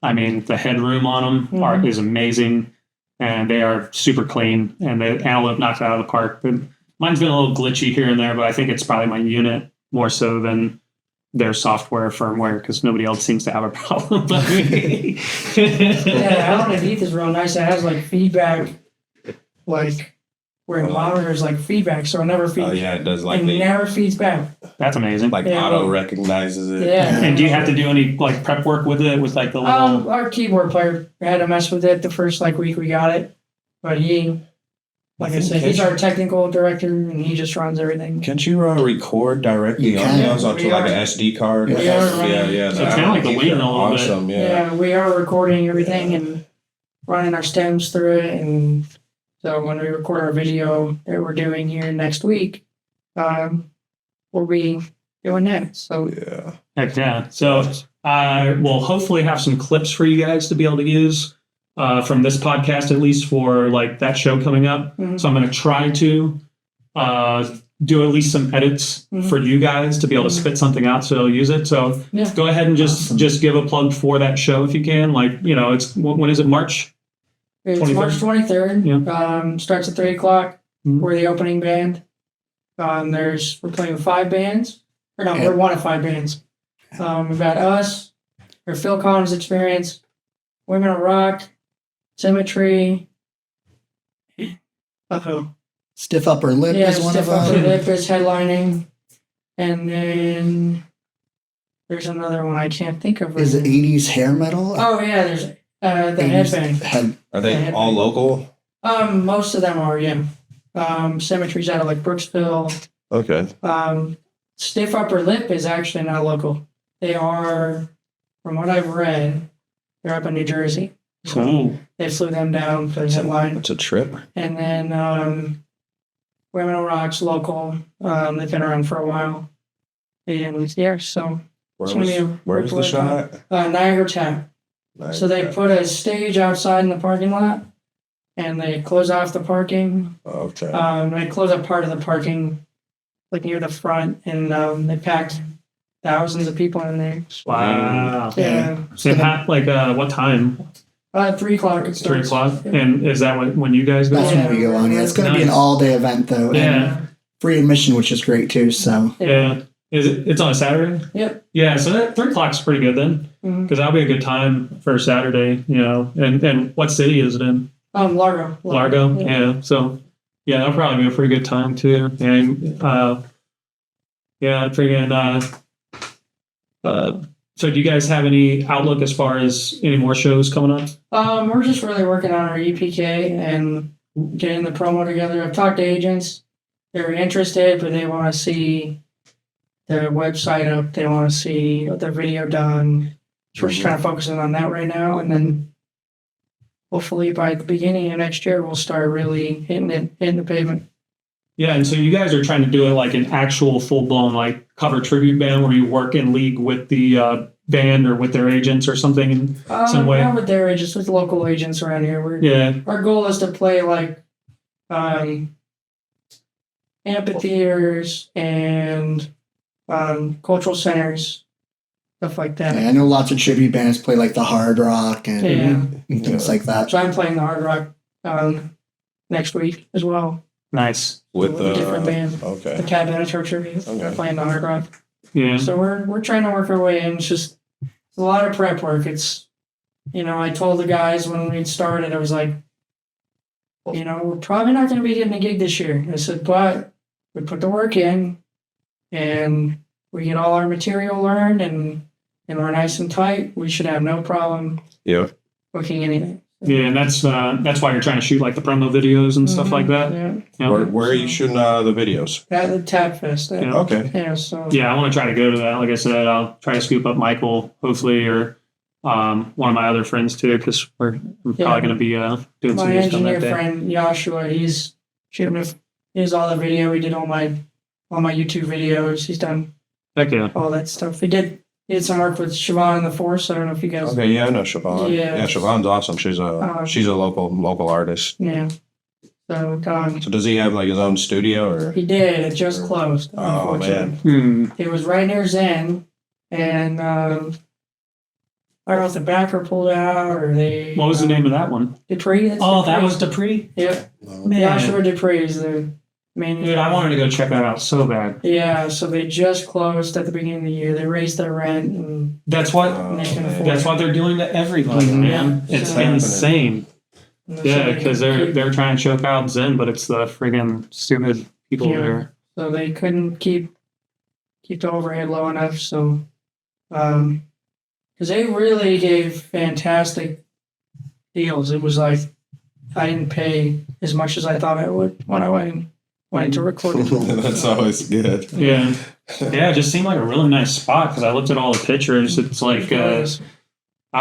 Speaker 1: I mean, the headroom on them is amazing, and they are super clean. And the Antelope knocked it out of the park. But mine's been a little glitchy here and there, but I think it's probably my unit more so than their software firmware because nobody else seems to have a problem. But me.
Speaker 3: Allen and Heath is real nice. It has like feedback, like. Where it monitors like feedback, so it never feeds.
Speaker 2: Oh yeah, it does like
Speaker 3: never feeds back.
Speaker 1: That's amazing.
Speaker 2: Like auto recognizes it.
Speaker 3: Yeah.
Speaker 1: And do you have to do any like prep work with it? With like the little.
Speaker 3: Our keyboard player had to mess with it the first week we got it, but he, like I said, he's our technical director and he just runs everything.
Speaker 2: Can't you record directly on those onto like an SD card?
Speaker 3: Yeah.
Speaker 1: So it's kind of like the wing a little bit.
Speaker 2: Awesome.
Speaker 3: Yeah, we are recording everything and running our stems through it, and. So when we record our video that we're doing here next week, we'll be doing that. So
Speaker 1: Heck yeah. So we'll hopefully have some clips for you guys to be able to use from this podcast, at least for like that show coming up. So I'm going to try to do at least some edits for you guys to be able to spit something out so you'll use it. So go ahead and just give a plug for that show if you can. Like, it's when is it? March?
Speaker 3: It's
Speaker 1: 23rd?
Speaker 3: March 23rd.
Speaker 1: Yeah.
Speaker 3: Starts at 3 o'clock. We're the opening band. We're playing with 5 bands. We're one of 5 bands. We've got us, our Phil Collins Experience, Women of Rock, Symmetry.
Speaker 4: Stiff Upper Lip is one of
Speaker 3: Stiff Upper
Speaker 4: them.
Speaker 3: Lip is headlining. And then there's another one I can't think of.
Speaker 4: Is it 80s hair metal?
Speaker 3: Oh, yeah, there's the headband.
Speaker 2: Are they all local?
Speaker 3: Most of them are, yeah. Symmetry's out of like Brooksville.
Speaker 2: Okay.
Speaker 3: Stiff Upper Lip is actually not local. They are, from what I've read, they're up in New Jersey.
Speaker 1: Cool.
Speaker 3: They flew them down for the headline.
Speaker 2: It's a trip.
Speaker 3: And then Women of Rock's local. They've been around for a while. And so
Speaker 2: Where's the shot?
Speaker 3: Niagara Tap.
Speaker 2: Nice.
Speaker 3: So they put a stage outside in the parking lot, and they close off the parking.
Speaker 2: Okay.
Speaker 3: They close up part of the parking, like near the front, and they packed thousands of people in there.
Speaker 1: Wow.
Speaker 3: Yeah.
Speaker 1: And what time?
Speaker 3: 3 o'clock. It
Speaker 1: 3
Speaker 3: starts.
Speaker 1: o'clock. And is that when you guys go?
Speaker 4: That's when we go on. Yeah, it's going to be an
Speaker 1: Nice.
Speaker 4: all-day event though.
Speaker 1: Yeah.
Speaker 4: And free admission, which is great too. So
Speaker 1: Yeah. It's on a Saturday?
Speaker 3: Yep.
Speaker 1: Yeah, so that 3 o'clock's pretty good then.
Speaker 3: Mhm.
Speaker 1: Because that'll be a good time for a Saturday, And what city is it in?
Speaker 3: Largo.
Speaker 1: Largo? Yeah. So, yeah, that'll probably be a pretty good time too. And, so do you guys have any outlook as far as any more shows coming up?
Speaker 3: We're just really working on our EPK and getting the promo together. I've talked to agents. They're interested, but they want to see their website up. They want to see the video done. So we're just trying to focus on that right now. And then hopefully by the beginning of next year, we'll start really hitting the pavement.
Speaker 1: Yeah, and so you guys are trying to do it like an actual full-blown like cover tribute band where you work in league with the band or with their agents or something in some way?
Speaker 3: Not with their agents, with local agents around here.
Speaker 1: Yeah.
Speaker 3: Our goal is to play like amphitheaters and cultural centers, stuff like that.
Speaker 4: yeah, I know lots of tribute bands play like the Hard Rock and things like that.
Speaker 3: So I'm playing the Hard Rock next week as well.
Speaker 1: Nice.
Speaker 2: With
Speaker 3: a different band. The
Speaker 2: Okay.
Speaker 3: Cat Benetor tribute.
Speaker 2: Okay.
Speaker 3: Playing the Hard Rock.
Speaker 1: Yeah.
Speaker 3: So we're trying to work our way in. It's a lot of prep work. It's I told the guys when we started, I was like, we're probably not going to be getting a gig this year. I said, but we put the work in, and we get all our material learned, and we're nice and tight. We should have no problem
Speaker 2: Yeah.
Speaker 3: booking anything.
Speaker 1: Yeah, and that's why you're trying to shoot like the promo videos and stuff like that.
Speaker 3: Yeah.
Speaker 1: Yeah.
Speaker 2: Where are you shooting the videos?
Speaker 3: At the Tap Fest.
Speaker 1: Yeah.
Speaker 2: Okay.
Speaker 3: Yeah, so
Speaker 1: Yeah, I want to try to go to that. Like I said, I'll try to scoop up Michael, hopefully, or one of my other friends too, because I'm probably going to be doing some
Speaker 3: my
Speaker 1: new stuff
Speaker 3: engineer
Speaker 1: that day.
Speaker 3: friend Joshua, he's shooting. He's all the video. He did all my YouTube videos. He's done
Speaker 1: Heck yeah.
Speaker 3: all that stuff. He did some work with Siobhan and the Force. I don't know if you guys.
Speaker 2: Okay. Yeah, I know Siobhan.
Speaker 3: Yeah.
Speaker 2: Yeah, Siobhan's awesome. She's a local artist.
Speaker 3: Yeah. So
Speaker 2: So does he have like his own studio or?
Speaker 3: he did. It just closed.
Speaker 2: Oh,
Speaker 3: Unfortunately,
Speaker 2: man.
Speaker 3: it was right near Zen, and I don't know if the backer pulled out or they.
Speaker 1: What was the name of that one?
Speaker 3: Dupree. That's
Speaker 1: Oh, that
Speaker 3: Dupree.
Speaker 1: was Dupree?
Speaker 3: Yep.
Speaker 1: Man.
Speaker 3: Joshua Dupree is the main.
Speaker 1: Dude, I wanted to go check that out so bad.
Speaker 3: Yeah, so they just closed at the beginning of the year. They raised their rent, and
Speaker 1: That's what
Speaker 3: they can afford.
Speaker 1: that's what they're doing to everybody,
Speaker 3: Mhm.
Speaker 1: man. It's
Speaker 3: So-
Speaker 1: insane.
Speaker 3: and
Speaker 1: Yeah,
Speaker 3: so they
Speaker 1: because
Speaker 3: couldn't
Speaker 1: they're trying to choke out Zen, but it's the friggin' stupid people
Speaker 3: Yeah.
Speaker 1: there.
Speaker 3: so they couldn't keep the overhead low enough. So, because they really gave fantastic deals. It was like I didn't pay as much as I thought I would when I went to record it.
Speaker 2: That's always good.
Speaker 1: Yeah. Yeah, it just seemed like a really nice spot because I looked at all the pictures. It's like, I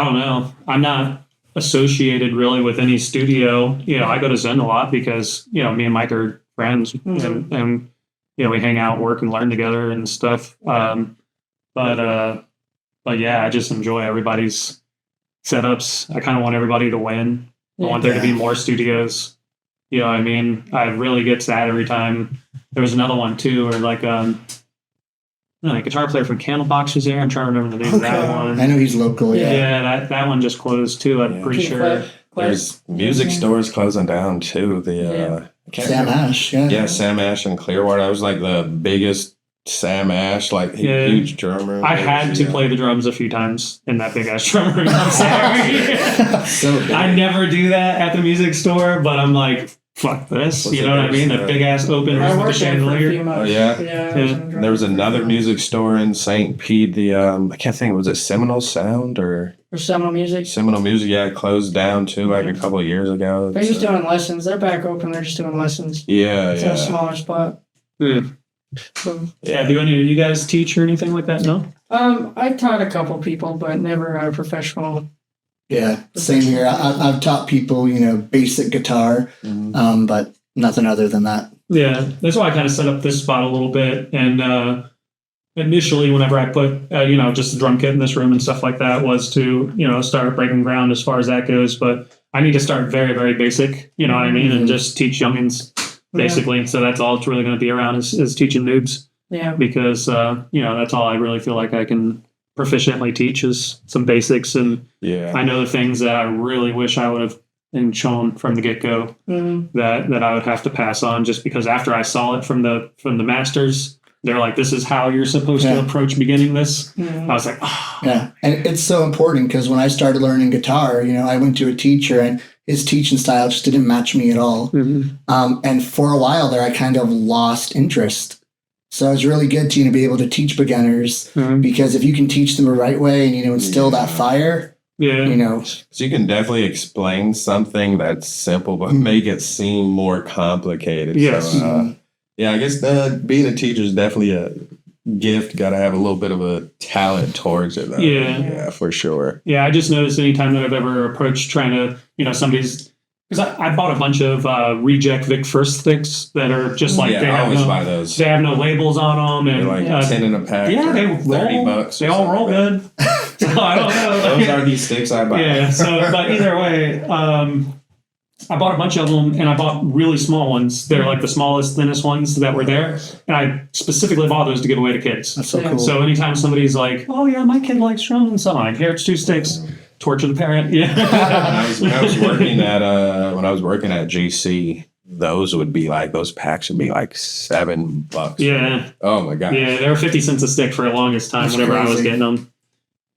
Speaker 1: don't know. I'm not associated really with any studio. I go to Zen a lot because, me and Mike are friends and we hang out, work, and learn together and stuff. But yeah, I just enjoy everybody's setups. I kind of want everybody to win. I want there to be more studios. You know what I mean? I really get sad every time. There was another one too, where like a guitar player from Candlebox was there. I'm trying to remember the name of that one.
Speaker 4: I know he's local. Yeah.
Speaker 1: Yeah, that one just closed too. I'm pretty sure.
Speaker 2: There's music stores closing down too. I can't
Speaker 4: Sam
Speaker 2: remember.
Speaker 4: Ash. Yeah.
Speaker 2: Yeah, Sam Ash in Clearwater. I was like the biggest Sam Ash, like huge drummer.
Speaker 1: I had to play the drums a few times in that big ass drum room. I'm sorry.
Speaker 2: So big.
Speaker 1: I never do that at the music store, but I'm like, fuck this.
Speaker 2: What's
Speaker 1: you know what I mean?
Speaker 2: the
Speaker 1: The big ass open
Speaker 3: I
Speaker 1: with the
Speaker 3: worked there for a
Speaker 1: chandelier.
Speaker 3: few months.
Speaker 2: Oh, yeah?
Speaker 3: Yeah.
Speaker 2: There was another music store in St. Pete. The I can't think. Was it Seminole Sound or
Speaker 3: For Seminole Music.
Speaker 2: Seminole Music? Yeah, it closed down too, like a couple of years ago.
Speaker 3: They're just doing lessons. They're back open. They're just doing lessons.
Speaker 2: Yeah,
Speaker 3: It's in a
Speaker 2: yeah.
Speaker 3: smaller spot.
Speaker 1: Yeah.
Speaker 3: So,
Speaker 1: Yeah, do any of you guys teach or anything like that? No?
Speaker 3: I taught a couple people, but never a professional.
Speaker 4: Yeah, same here. I've taught people, basic guitar, but nothing other than that.
Speaker 1: Yeah, that's why I kind of set up this spot a little bit. And initially, whenever I put, just the drum kit in this room and stuff like that, was to, start breaking ground as far as that goes. But I need to start very, very basic, you know what I mean? And just teach youngins basically. So that's all it's really going to be around is teaching noobs.
Speaker 3: Yeah.
Speaker 1: Because, that's all I really feel like I can proficiently teach is some basics. And I know the things that I really wish I would have been shown from the get-go that I would have to pass on, just because after I saw it from the masters, they're like, this is how you're supposed to approach beginning this. I was like, oh.
Speaker 4: Yeah. And it's so important because when I started learning guitar, I went to a teacher and his teaching style just didn't match me at all. And for a while there, I kind of lost interest. So it's really good to be able to teach beginners because if you can teach them the right way and instill that fire,
Speaker 2: so you can definitely explain something that's simple but make it seem more complicated.
Speaker 1: Yes.
Speaker 2: So, I guess being a teacher is definitely a gift. Got to have a little bit of a talent towards it, though. Yeah, for sure.
Speaker 1: Yeah, I just noticed anytime that I've ever approached trying to, somebody's. Because I bought a bunch of reject Vic First sticks that are just like
Speaker 2: I always buy those.
Speaker 1: They have no labels on them, and
Speaker 2: they're like 10 in a pack.
Speaker 1: Yeah, they roll.
Speaker 2: $30.
Speaker 1: They all roll good. So I don't know.
Speaker 2: Those are these sticks I buy.
Speaker 1: Yeah. So, but either way, I bought a bunch of them, and I bought really small ones. They're like the smallest, thinnest ones that were there, and I specifically bought those to give away to kids.
Speaker 4: That's so cool.
Speaker 1: So anytime somebody's like, "Oh yeah, my kid likes drums," so I'm like, "Here, it's 2 sticks." Torture the parent. Yeah.
Speaker 2: when I was working at GC, those packs would be like $7.
Speaker 1: Yeah.
Speaker 2: Oh my god.
Speaker 1: Yeah, they were 50 cents a stick for the longest time.
Speaker 4: That's
Speaker 1: whenever
Speaker 4: crazy.
Speaker 1: I was getting them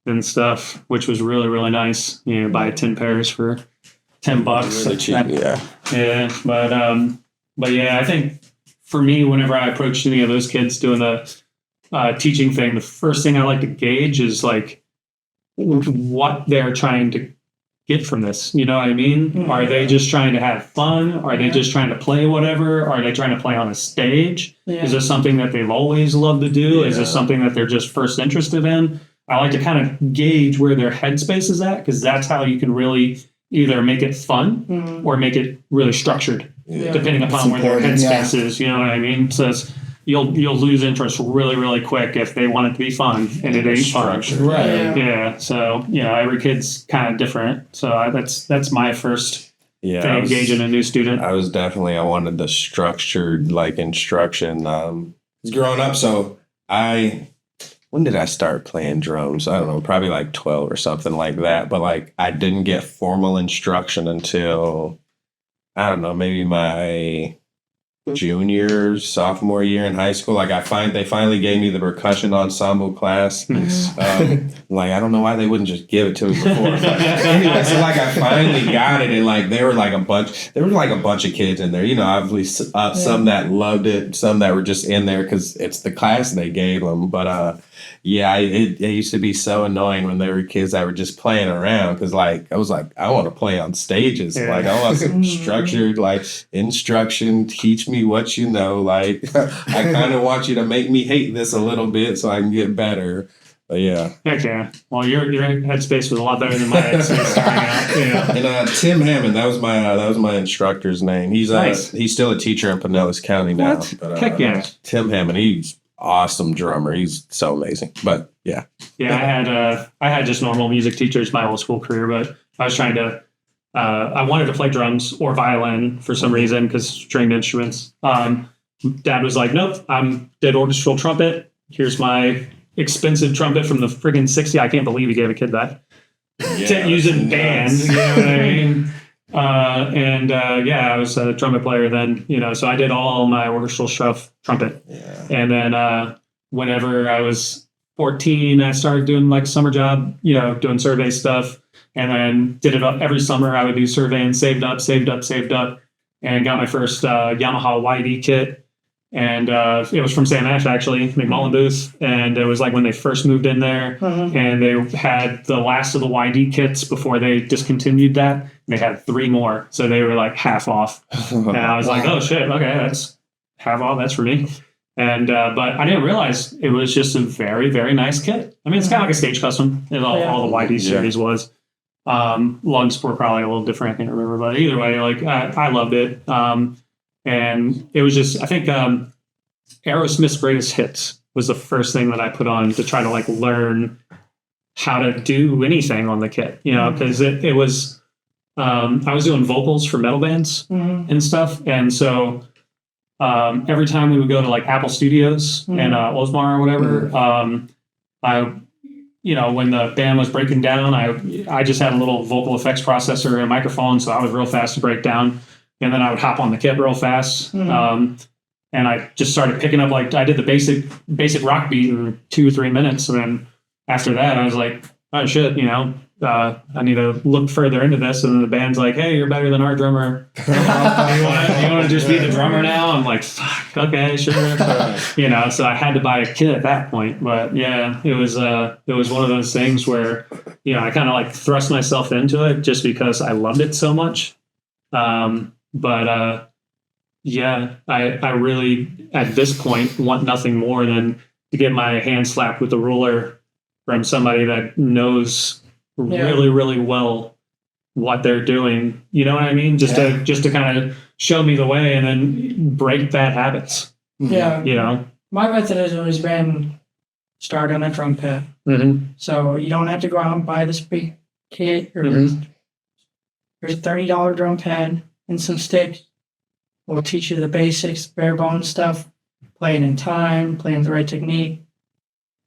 Speaker 1: and stuff, which was really, really nice. Buy 10 pairs for $10.
Speaker 2: Really cheap.
Speaker 1: Yeah. But yeah, I think for me, whenever I approach any of those kids doing the teaching thing, the first thing I like to gauge is like what they're trying to get from this. You know what I mean? Are they just trying to have fun? Are they just trying to play whatever? Are they trying to play on a stage? Is this something that they've always loved to do? Is this something that they're just first interested in? I like to kind of gauge where their headspace is at, because that's how you can really either make it fun or make it really structured, depending upon where their headspace is. You know what I mean? So you'll lose interest really, really quick if they want it to be fun and it ain't fun.
Speaker 4: Right.
Speaker 1: Yeah. So, every kid's kind of different. So that's my first thing, engaging a new student.
Speaker 2: I wanted the structured instruction. Growing up, when did I start playing drums? I don't know, probably like 12 or something like that. But I didn't get formal instruction until, I don't know, maybe my junior, sophomore year in high school. They finally gave me the percussion ensemble class. I don't know why they wouldn't just give it to me before. Anyway, so I finally got it, and there were a bunch of kids in there. Obviously some that loved it, some that were just in there because it's the class they gave them. But it used to be so annoying when there were kids that were just playing around, because I was like, I want to play on stages. I want some structured instruction. Teach me what you know. I kind of want you to make me hate this a little bit so I can get better. But yeah.
Speaker 1: Heck yeah. Well, your headspace was a lot better than my headspace starting out. Yeah.
Speaker 2: And Tim Hammond, that was my instructor's name. He's
Speaker 1: nice.
Speaker 2: He's still a teacher in Pinellas County now.
Speaker 1: What?
Speaker 2: But,
Speaker 1: Heck yeah.
Speaker 2: Tim Hammond, he's awesome drummer. He's so amazing. But yeah.
Speaker 1: Yeah, I had just normal music teachers my whole school career, but I was trying to I wanted to play drums or violin for some reason, because stringed instruments. Dad was like, nope, I'm dead orchestral trumpet. Here's my expensive trumpet from the friggin' 60s. I can't believe he gave a kid that. To use in bands, you know what I mean? I was a trumpet player then, so I did all my orchestral stuff trumpet. Yeah. And then whenever I was 14, I started doing summer job, doing survey stuff, and then did it up every summer. I would do surveying, saved up, and got my first Yamaha YD kit. And it was from Sam Ash, actually, McMullen booth. And it was when they first moved in there, and they had the last of the YD kits before they discontinued that. They had 3 more, so they were half off. And I was like, oh shit, okay, that's half off. That's for me. And but I didn't realize it was just a very, very nice kit. I mean, it's kind of like a stage custom. All the YD series was. Lugs were probably a little different. I can't remember, but either way, I loved it. And it was just, I think, Aerosmith's Greatest Hits was the first thing that I put on to try to like learn how to do anything on the kit, you know, because it was, I was doing vocals for metal bands and stuff. And so every time we would go to like Apple Studios in Oldsmar or whatever, you know, when the band was breaking down, I just had a little vocal effects processor and a microphone, so I was real fast to break down. And then I would hop on the kit real fast. And I just started picking up, like, I did the basic rock beat in 2 or 3 minutes. And then after that, I was like, oh shit, you know, I need to look further into this. And then the band's like, hey, you're better than our drummer. You want to just be the drummer now? I'm like, fuck, okay, sure. You know, so I had to buy a kit at that point. But yeah, it was one of those things where, you know, I kind of like thrust myself into it just because I loved it so much. Yeah, I really, at this point, want nothing more than to get my hand slapped with a ruler from somebody that knows really, really well what they're doing. You know what I mean? Just to kind of show me the way and then break bad habits.
Speaker 3: Yeah.
Speaker 1: You know? My
Speaker 3: method has always been start on a drum pad. So you don't have to go out and buy this big kit. Or There's a $30 drum pad and some sticks. We'll teach you the basics, bare bones stuff, playing in time, playing the right technique.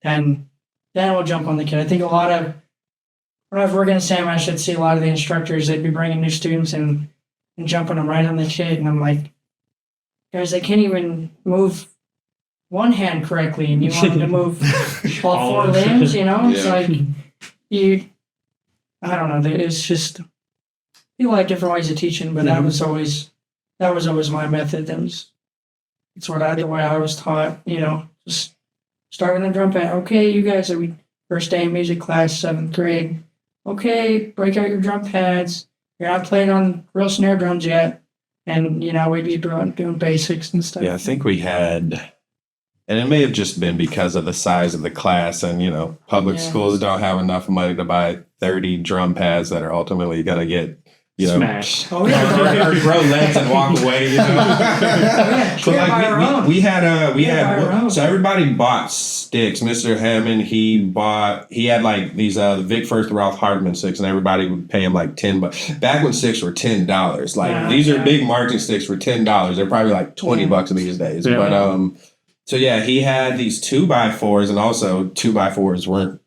Speaker 3: And then we'll jump on the kit. I think when I was working at Sam, I should see a lot of the instructors, they'd be bringing new students and jumping them right on the kit. And I'm like, guys, they can't even move one hand correctly. And you want them to move all 4 limbs, you know? It's like, I don't know. It's just, people like different ways of teaching, but that was always my method. It's the way I was taught, you know, just start on the drum pad. Okay, you guys are first day of music class, 7th grade. Okay, break out your drum pads. You're not playing on real snare drums yet. And, you know, we'd be doing basics and stuff.
Speaker 2: Yeah, I think we had, and it may have just been because of the size of the class and, you know, public schools don't have enough money to buy 30 drum pads that are ultimately going to get, you know,
Speaker 1: smash.
Speaker 2: Or grow legs and walk away, you know. So like we had so everybody bought sticks. Mr. Hammond, he had like these Vic Firth Ralph Hardman sticks, and everybody would pay him like $10. Back when sticks were $10, like these are big marching sticks for $10. They're probably like $20 these days. Yeah. But so yeah, he had these 2x4s, and also 2x4s weren't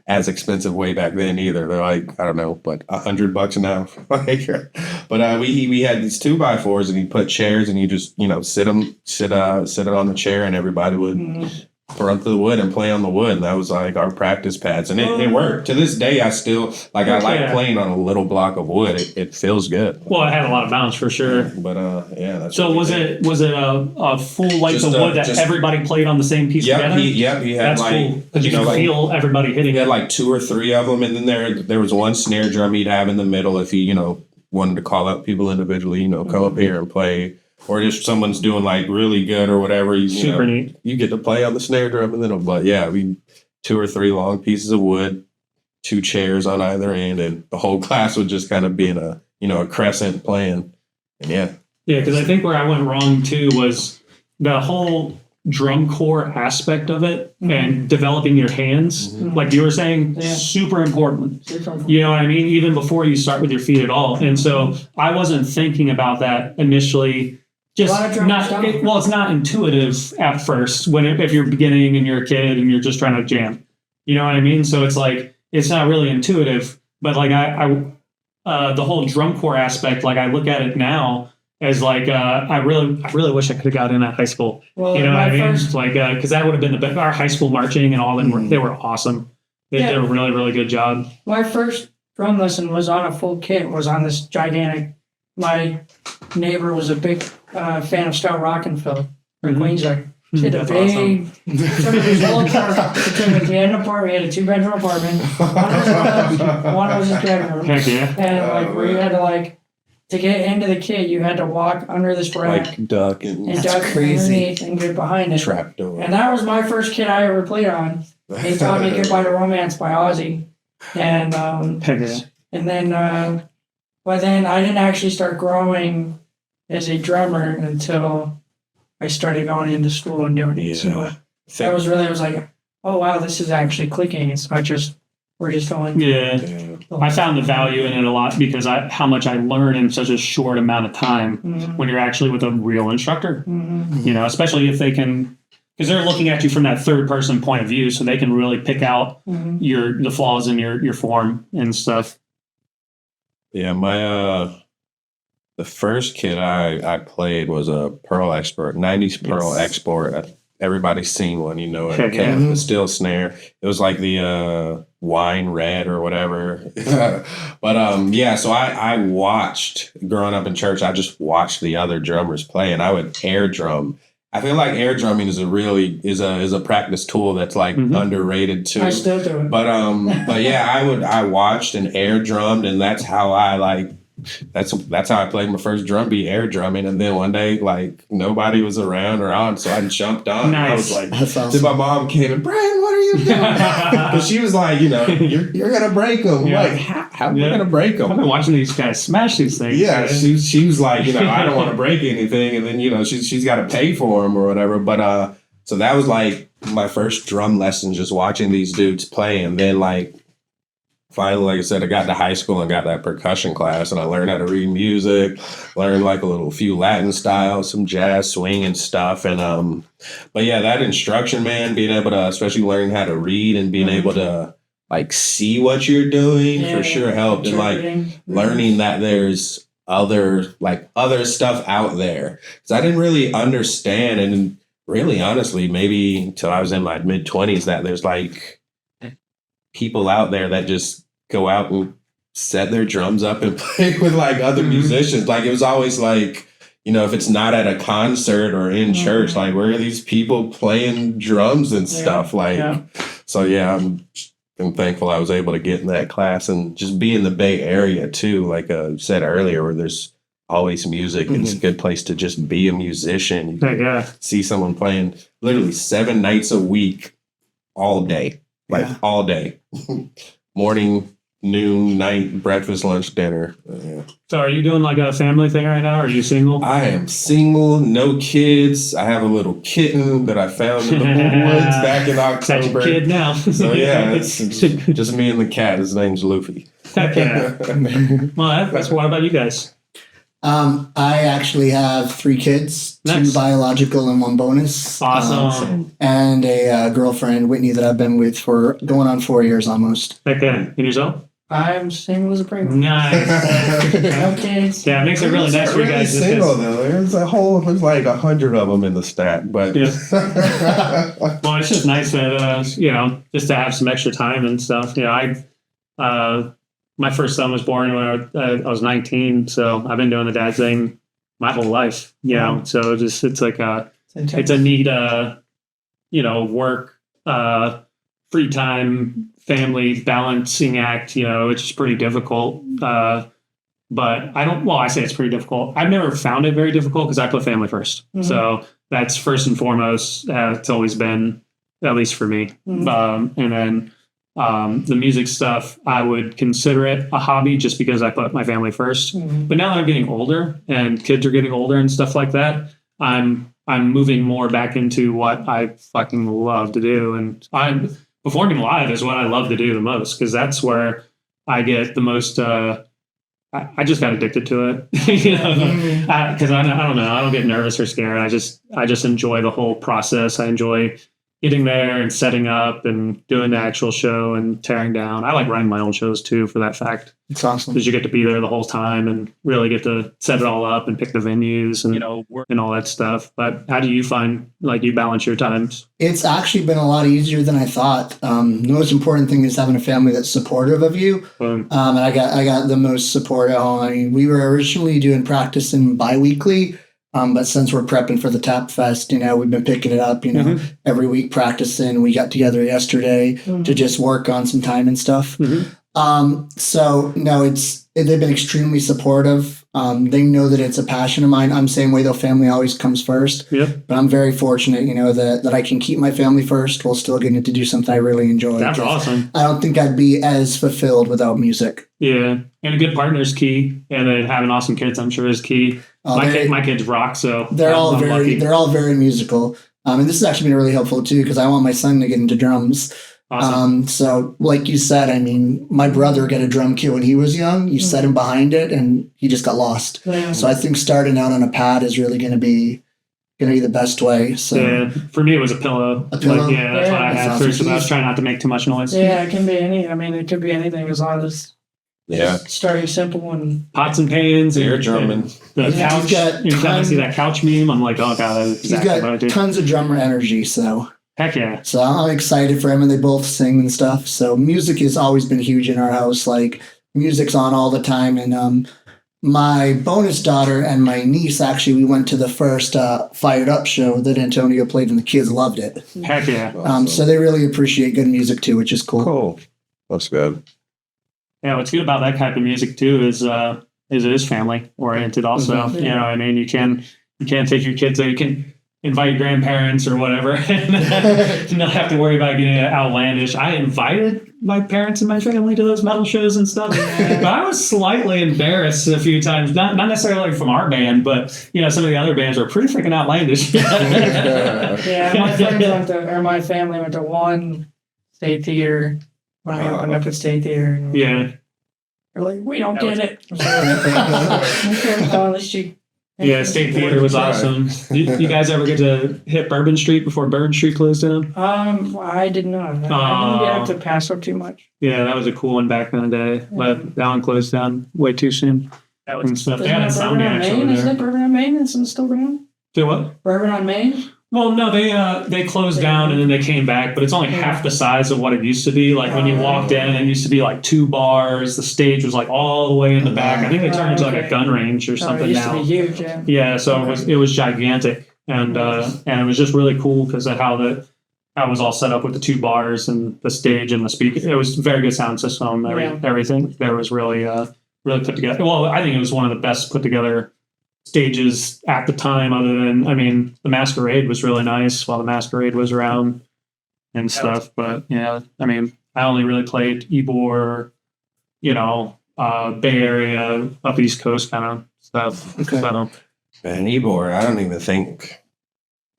Speaker 2: as expensive way back then either. They're like, I don't know, but $100 now. But we had these 2x4s, and he put chairs, and you just, you know, sit it on the chair, and everybody would run through the wood and play on the wood. And that was like our practice pads, and it worked. To this day, I still like playing on a little block of wood. It feels good.
Speaker 1: Well, it had a lot of bounce for sure.
Speaker 2: But that's
Speaker 1: so was it a full length of wood that everybody played on the same piece together?
Speaker 2: He had
Speaker 1: that's
Speaker 2: like
Speaker 1: cool, because you know, like, feel everybody hitting.
Speaker 2: He had like 2 or 3 of them, and then there was one snare drum he'd have in the middle if he, you know, wanted to call out people individually, you know, come up here and play. Or if someone's doing like really good or whatever,
Speaker 1: super neat.
Speaker 2: You get to play on the snare drum, and then, but yeah, 2 or 3 long pieces of wood, 2 chairs on either end, and the whole class would just kind of be in a crescent playing. And yeah,
Speaker 1: because I think where I went wrong too was the whole drum corps aspect of it and developing your hands, like you were saying, super important. You know what I mean? Even before you start with your feet at all. And so I wasn't thinking about that initially. It's not intuitive at first if you're beginning and you're a kid and you're just trying to jam. You know what I mean? So it's like, it's not really intuitive, but like the whole drum corps aspect, like I look at it now as like, I really wish I could have got in at high school. Well, you know what I mean? Like, cause that would have been the best. Our high school marching and all that, they were awesome. They did a really, really good job.
Speaker 3: My first drum lesson was on a full kit, was on this gigantic, my neighbor was a big fan of Stout Rockenfeld from Queensway. She had a big, we had an apartment, we had a 2-bedroom apartment. One was his bedroom.
Speaker 1: Heck yeah.
Speaker 3: And like we had to get into the kit, you had to walk under this rack.
Speaker 2: Like duck and
Speaker 3: duck underneath and get behind it.
Speaker 2: Trap door.
Speaker 3: And that was my first kit I ever played on. He taught me Goodbye to Romance by Ozzy. And and then but then I didn't actually start growing as a drummer until I started going into school and doing it. So I was like, oh wow, this is actually clicking. It's not just we're just going.
Speaker 1: Yeah. I found the value in it a lot because how much I learn in such a short amount of time when you're actually with a real instructor. You know, especially if they can, because they're looking at you from that third person point of view, so they can really pick out the flaws in your form and stuff.
Speaker 2: Yeah, the first kit I played was a Pearl Expert, 90s Pearl Export. Everybody's seen one, you know it. The steel snare. It was like the wine red or whatever. But yeah, so I watched growing up in church. I just watched the other drummers play, and I would air drum. I feel like air drumming is a practice tool that's like underrated too.
Speaker 3: I still do it.
Speaker 2: But yeah, I watched and air drummed, and that's how I that's how I played my first drum beat, air drumming. And then one day, like, nobody was around or on, so I jumped on.
Speaker 1: Nice.
Speaker 2: I was like,
Speaker 4: That's awesome.
Speaker 2: then my mom came and, Brian, what are you doing? Because she was like, you know, you're gonna break them.
Speaker 1: Yeah.
Speaker 2: Like, how am I gonna break them?
Speaker 1: I've been watching these guys smash these things.
Speaker 2: Yeah, she was like, you know, I don't want to break anything, and then, you know, she's got to pay for them or whatever. But so that was like my first drum lesson, just watching these dudes play, and then like finally, like I said, I got to high school and got that percussion class, and I learned how to read music, learned like a few Latin styles, some jazz swing and stuff, and but yeah, that instruction, man, being able to, especially learning how to read and being able to like see what you're doing for sure helped, and like learning that there's other stuff out there, because I didn't really understand, and really honestly maybe until I was in my mid-20s, that there's like people out there that just go out and set their drums up and play with like other musicians. Like, it was always like, you know, if it's not at a concert or in church, like, where are these people playing drums and stuff? So yeah, I'm thankful I was able to get in that class and just be in the Bay Area too. Like I said earlier, where there's always music. It's a good place to just be a musician. You can see someone playing literally 7 nights a week, all day. All day. Morning, noon, night, breakfast, lunch, dinner.
Speaker 1: So are you doing like a family thing right now? Or are you single?
Speaker 2: I am single, no kids. I have a little kitten that I found in the woods back in October.
Speaker 1: That's your kid now.
Speaker 2: So yeah, it's just me and the cat. His name's Luffy.
Speaker 1: Heck yeah. Well, that's what about you guys?
Speaker 4: I actually have 3 kids,
Speaker 1: Nice.
Speaker 4: 2 biological and 1 bonus.
Speaker 1: Awesome.
Speaker 4: And a girlfriend, Whitney, that I've been with for going on 4 years almost.
Speaker 1: Heck yeah. And yourself?
Speaker 3: I'm single as a pringle.
Speaker 1: Nice.
Speaker 3: Okay.
Speaker 1: Yeah, it makes it really nice for you
Speaker 2: Really
Speaker 1: guys.
Speaker 2: single though. There's like 100 of them in the stack, but
Speaker 1: Well, it's just nice that you know, just to have some extra time and stuff. You know, my first son was born when I was 19, so I've been doing the dad thing my whole life. You know, so it's like it's a neat you know, work, free time, family balancing act. You know, it's just pretty difficult. But I say it's pretty difficult. I've never found it very difficult because I put family first. So that's first and foremost. It's always been, at least for me. And then the music stuff, I would consider it a hobby just because I put my family first. But now that I'm getting older and kids are getting older and stuff like that, I'm moving more back into what I fucking love to do. And performing live is what I love to do the most, because that's where I get the most I just got addicted to it, you know, because I don't know, I don't get nervous or scared. I just enjoy the whole process. I enjoy getting there and setting up and doing the actual show and tearing down. I like running my own shows too, for that fact.
Speaker 4: It's awesome.
Speaker 1: Because you get to be there the whole time and really get to set it all up and pick the venues and, you know, work and all that stuff. But how do you find, like, you balance your times?
Speaker 4: It's actually been a lot easier than I thought. The most important thing is having a family that's supportive of you. And I got the most support at home. I mean, we were originally doing practicing bi-weekly. But since we're prepping for the Tap Fest, you know, we've been picking it up, you know, every week practicing. We got together yesterday to just work on some time and stuff. So no, they've been extremely supportive. They know that it's a passion of mine. I'm the same way though, family always comes first. But I'm very fortunate, you know, that I can keep my family first while still getting to do something I really enjoy.
Speaker 1: That's awesome.
Speaker 4: I don't think I'd be as fulfilled without music.
Speaker 1: Yeah. And a good partner is key. And then having awesome kids, I'm sure, is key. My kids rock, so
Speaker 4: they're all very musical. And this has actually been really helpful too, because I want my son to get into drums.
Speaker 1: Awesome.
Speaker 4: So like you said, I mean, my brother got a drum kit when he was young. You set him behind it and he just got lost.
Speaker 3: Yeah.
Speaker 4: So I think starting out on a pad is really going to be the best way. So
Speaker 1: yeah, for me it was a pillow.
Speaker 4: A pillow?
Speaker 1: Like, that's what I
Speaker 4: That's
Speaker 1: had
Speaker 4: awesome.
Speaker 1: first. I was trying not to make too much noise.
Speaker 3: Yeah, it can be any. I mean, it could be anything as long as
Speaker 2: Yeah.
Speaker 3: starting simple and
Speaker 1: Pots and pans.
Speaker 2: Air
Speaker 1: and
Speaker 2: drumming.
Speaker 1: The
Speaker 4: Yeah,
Speaker 1: couch.
Speaker 4: he's got
Speaker 1: Anytime I
Speaker 4: tons-
Speaker 1: see that couch meme, I'm like, oh god, that's
Speaker 4: he's
Speaker 1: exactly what I
Speaker 4: got
Speaker 1: do.
Speaker 4: tons of drummer energy. So
Speaker 1: Heck yeah.
Speaker 4: I'm excited for him, and they both sing and stuff. So music has always been huge in our house. Like music's on all the time, and my bonus daughter and my niece actually we went to the first Fired Up show that Antonio played, and the kids loved it.
Speaker 1: Heck yeah.
Speaker 4: So they really appreciate good music too, which is cool.
Speaker 2: Cool. That's good.
Speaker 1: Yeah, what's good about that type of music too is it is family oriented also.
Speaker 3: Mhm.
Speaker 1: You know what I mean? You can take your kids there, you can invite your grandparents or whatever and not have to worry about getting outlandish. I invited my parents and my family to those metal shows and stuff. But I was slightly embarrassed a few times, not necessarily from our band, but some of the other bands were pretty freaking outlandish.
Speaker 3: yeah, my friends went to, or my family went to one state theater when I opened up a state theater. And
Speaker 1: Yeah.
Speaker 3: they're like, we don't get it. Unless you.
Speaker 1: Yeah, State Theater was awesome. You guys ever get to hit Bourbon Street before Bourbon Street closed down?
Speaker 3: I did not. I didn't get up to Paso too much.
Speaker 1: Yeah, that was a cool one back in the day, but that one closed down way too soon. That was stuff. They had a sound dance over
Speaker 3: Is
Speaker 1: there.
Speaker 3: it Bourbon on Main? Is it still going?
Speaker 1: Do what?
Speaker 3: Bourbon on Main?
Speaker 1: Well, no, they closed down and then they came back, but it's only half the size of what it used to be. Like when you walked in, it used to be like 2 bars. The stage was like all the way in the back. I think they turned it into like a gun range or
Speaker 3: It
Speaker 1: something
Speaker 3: used
Speaker 1: now.
Speaker 3: to be huge, yeah.
Speaker 1: Yeah, so it was gigantic, and it was just really cool because of how it was all set up with the 2 bars and the stage and the speaker. It was a very good sound system. Everything there was really really put together. Well, I think it was one of the best put together stages at the time. Other than, the Masquerade was really nice while the Masquerade was around and stuff. But I only really played Ybor, Bay Area, up East Coast kind of stuff.
Speaker 4: Okay.
Speaker 1: So,
Speaker 2: And Ybor, I don't even think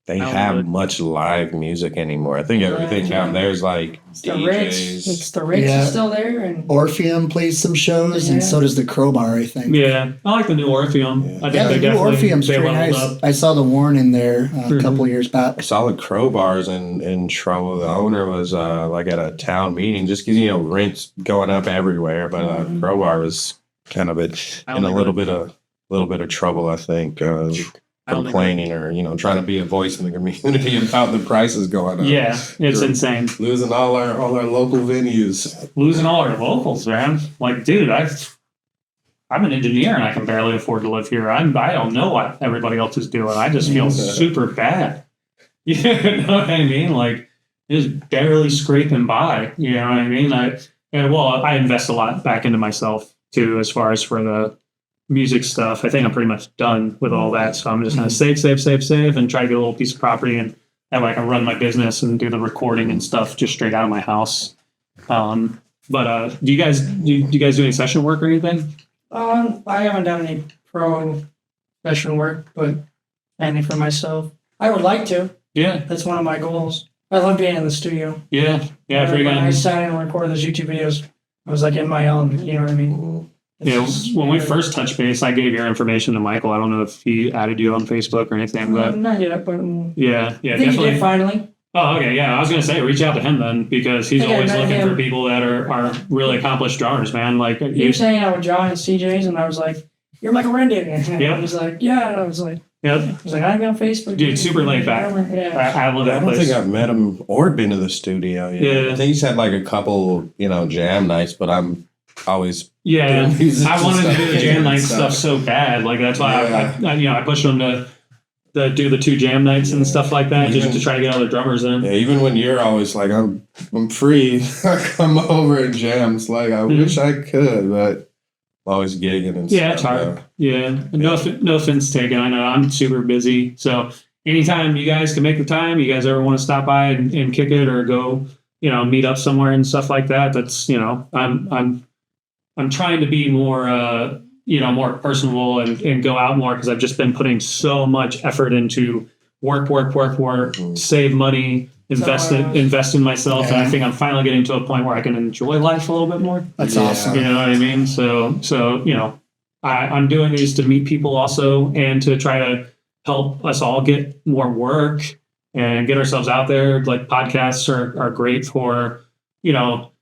Speaker 2: they
Speaker 1: I don't
Speaker 2: have
Speaker 1: know.
Speaker 2: much live music anymore. I think everything down there is like
Speaker 3: The Ritz.
Speaker 2: DJs.
Speaker 3: It's the Ritz
Speaker 4: Yeah.
Speaker 3: is still there. And
Speaker 4: Orpheum plays some shows, and
Speaker 3: Yeah.
Speaker 4: so does the Crowbar, I think.
Speaker 1: yeah, I like the new Orpheum.
Speaker 2: Yeah.
Speaker 1: I think
Speaker 4: Yeah,
Speaker 1: they
Speaker 4: the new
Speaker 1: definitely
Speaker 4: Orpheum's
Speaker 1: they
Speaker 4: pretty
Speaker 1: leveled
Speaker 4: nice.
Speaker 1: up.
Speaker 4: I saw the Warren in there a
Speaker 1: Mhm.
Speaker 4: couple years back.
Speaker 2: Solid Crowbars in trouble. The owner was like at a town meeting just because rent's going up everywhere. But Crowbar was kind of in a little bit of trouble, I think. Complaining or trying to be a voice in the community about the prices going up.
Speaker 1: Yeah, it's
Speaker 2: Sure.
Speaker 1: insane.
Speaker 2: Losing all our local venues.
Speaker 1: Losing all our locals, man. Like, dude, I'm an engineer and I can barely afford to live here. I don't know what everybody else is doing. I just feel super bad. You know what I mean? Like, just barely scraping by. You know what I mean? I invest a lot back into myself too, as far as for the music stuff. I think I'm pretty much done with all that. So I'm just going to save and try to get a little piece of property, and that way I can run my business and do the recording and stuff just straight out of my house. But do you guys do any session work or anything?
Speaker 3: I haven't done any pro session work, but mainly for myself. I would like to.
Speaker 1: Yeah.
Speaker 3: That's one of my goals. I love being in the studio.
Speaker 1: Yeah. If you're
Speaker 3: When I
Speaker 1: gonna,
Speaker 3: sat in and recorded those YouTube videos, I was like in my own, you know what I mean?
Speaker 2: Mm-hmm.
Speaker 1: when we first touched base, I gave your information to Michael. I don't know if he added you on Facebook or anything, but
Speaker 3: Not yet, but
Speaker 1: yeah,
Speaker 3: I think he
Speaker 1: definitely.
Speaker 3: did finally.
Speaker 1: Oh, okay, yeah. I was gonna say, reach out to him then, because he's
Speaker 3: I think I
Speaker 1: always
Speaker 3: met
Speaker 1: looking
Speaker 3: him.
Speaker 1: for people that are really accomplished drummers, man. Like,
Speaker 3: He was hanging out with John and CJ's, and I was like, "You're Michael Rendon." And
Speaker 1: Yep.
Speaker 3: he was like, "Yeah." And I was like,
Speaker 1: yeah,
Speaker 3: "I'm on Facebook."
Speaker 1: Dude, super laid back.
Speaker 3: Yeah.
Speaker 1: I love
Speaker 2: I
Speaker 1: that
Speaker 2: don't
Speaker 1: place.
Speaker 2: think I've met him or been to the studio yet.
Speaker 1: Yeah.
Speaker 2: I think he's had like a couple, jam nights, but I'm always
Speaker 1: Yeah,
Speaker 2: doing music
Speaker 1: I
Speaker 2: and
Speaker 1: wanted to
Speaker 2: stuff.
Speaker 1: do the jam night
Speaker 2: So-
Speaker 1: stuff so bad. Like that's why
Speaker 2: Yeah.
Speaker 1: I pushed him to do the 2 jam nights and stuff like that, just to try to get other drummers in.
Speaker 2: Yeah, even when you're always like, I'm free, I come over and jam. It's like, I wish I could, but I'm always gigging and
Speaker 1: Yeah,
Speaker 2: stuff.
Speaker 1: it's hard. Yeah, no offense taken. I know I'm super busy, so anytime you guys can make the time, you guys ever want to stop by and kick it or go, meet up somewhere and stuff like that. That's I'm trying to be more more personable and go out more, because I've just been putting so much effort into work, save money, invest in myself, and I think I'm finally getting to a point where I can enjoy life a little bit more.
Speaker 4: That's awesome.
Speaker 1: You know what I mean? So you know, I'm doing these to meet people also, and to try to help us all get more work and get ourselves out there. Like podcasts are great for, you know,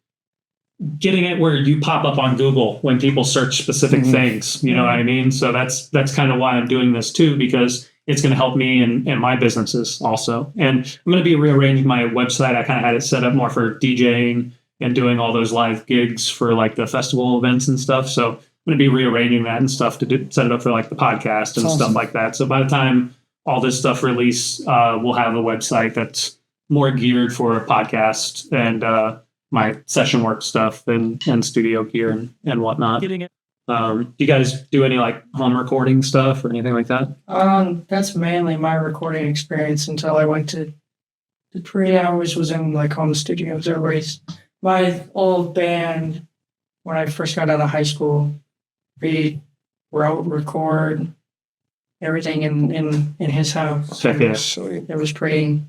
Speaker 1: getting it where you pop up on Google when people search specific things. You know what I mean? So that's kind of why I'm doing this too, because it's going to help me and my businesses also. And I'm going to be rearranging my website. I kind of had it set up more for DJing and doing all those live gigs for like the festival events and stuff. So I'm going to be rearranging that and stuff to set it up for like the podcast and stuff like that. So by the time all this stuff release, we'll have a website that's more geared for a podcast and my session work stuff and studio gear and whatnot. Do you guys do any like home recording stuff or anything like that?
Speaker 3: That's mainly my recording experience until I went to Dupree. I always was in like home studios. My old band, when I first got out of high school, we wrote, record everything in his house.
Speaker 1: Heck yeah.
Speaker 3: It was pretty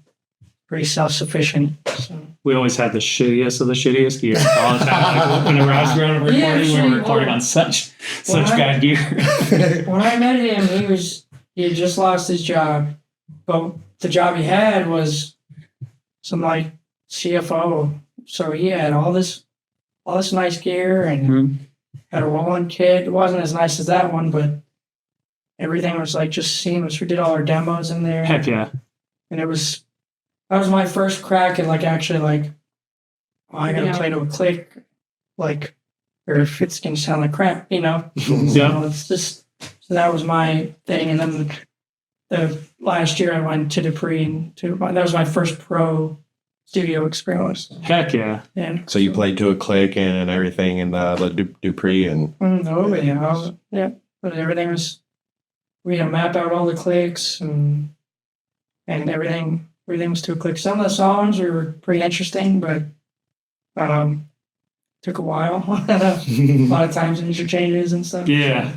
Speaker 3: self-sufficient. So.
Speaker 1: We always had the shittiest of the shittiest gear all the time. Like, whenever I was growing up recording, we were recording on such bad gear.
Speaker 3: When I met him, he had just lost his job, but the job he had was some like CFO. So he had all this nice gear and had a rolling kit. It wasn't as nice as that one, but everything was like just seamless. We did all our demos in there.
Speaker 1: Heck yeah!
Speaker 3: And that was my first crack at like actually like, oh, I gotta play to a click, like, or if it's gonna sound like crap, you know. So it's just, so that was my thing. And then the last year I went to Dupree and that was my first pro studio experience.
Speaker 1: Heck yeah!
Speaker 3: And
Speaker 2: So you played to a click and everything in the Dupree and
Speaker 3: but everything was, we had to map out all the clicks and everything. Everything was to a click. Some of the songs were pretty interesting, but took a while. A lot of times interchanges and stuff.
Speaker 1: Yeah.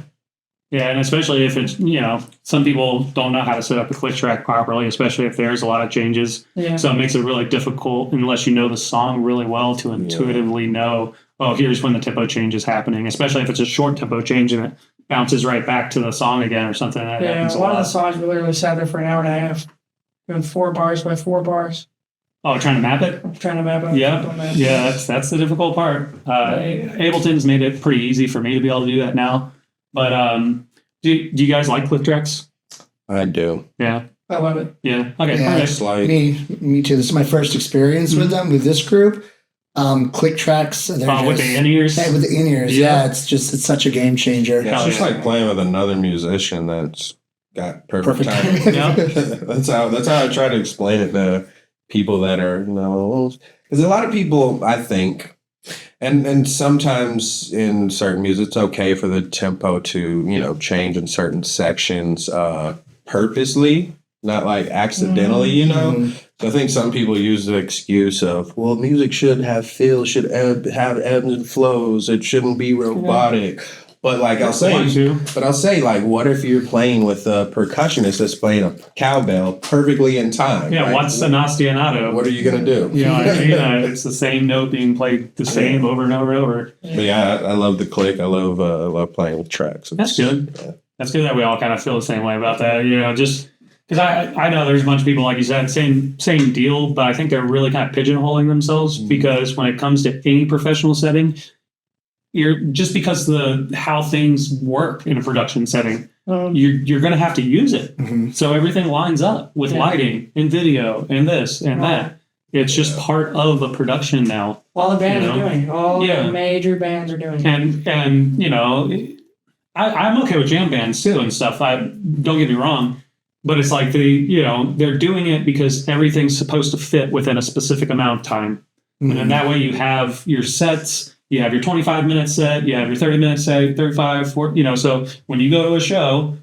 Speaker 1: Yeah, and especially if it's, you know, some people don't know how to set up a click track properly, especially if there's a lot of changes. Yeah. So it makes it really difficult unless you know the song really well to intuitively know, oh, here's when the tempo change is happening, especially if it's a short tempo change and it bounces right back to the song again or something. That happens a lot of
Speaker 3: the songs we literally sat there for an hour and a half doing 4 bars by 4 bars.
Speaker 1: Oh, trying to map it?
Speaker 3: Trying to map it.
Speaker 1: Yeah, that's the difficult part. Ableton's made it pretty easy for me to be able to do that now. But do you guys like click tracks?
Speaker 2: I do.
Speaker 1: Yeah.
Speaker 3: I love it.
Speaker 1: Yeah. Okay.
Speaker 4: Yeah,
Speaker 1: Like,
Speaker 4: me too. This is my first experience with them, with this group. Click tracks.
Speaker 1: With the in-ears?
Speaker 4: Yeah, with the in-ears. Yeah, it's such a game changer.
Speaker 2: Yeah, it's just like playing with another musician that's got perfect timing. That's how I try to explain it to people that are, you know, because a lot of people, I think, and sometimes in certain music, it's okay for the tempo to, you know, change in certain sections purposely, not like accidentally, you know. So I think some people use the excuse of, well, music should have feel, should have ebbs and flows. It shouldn't be robotic. But like I'll say, like, what if you're playing with a percussionist that's playing a cowbell perfectly in time?
Speaker 1: Yeah,
Speaker 2: right?
Speaker 1: What's an ostinato?
Speaker 2: What are you gonna do?
Speaker 1: You know what I mean? It's the same note being played the same over and over and over.
Speaker 2: But yeah, I love the click. I love playing with tracks.
Speaker 1: That's good. Yeah. That's good that we all kind of feel the same way about that. You know, just because I know there's a bunch of people, like you said, same deal, but I think they're really kind of pigeonholing themselves because when it comes to any professional setting, you're just because how things work in a production setting, you're going to have to use it. So everything lines up with lighting and video and this and that. It's just part of a production now.
Speaker 3: All the bands are doing it. All the major bands are doing it.
Speaker 1: And you know, I'm okay with jam bands too and stuff. Don't get me wrong, but it's like they're doing it because everything's supposed to fit within a specific amount of time, and then that way you have your sets. You have your 25-minute set, you have your 30-minute set, 35, 40, you know, so when you go to a show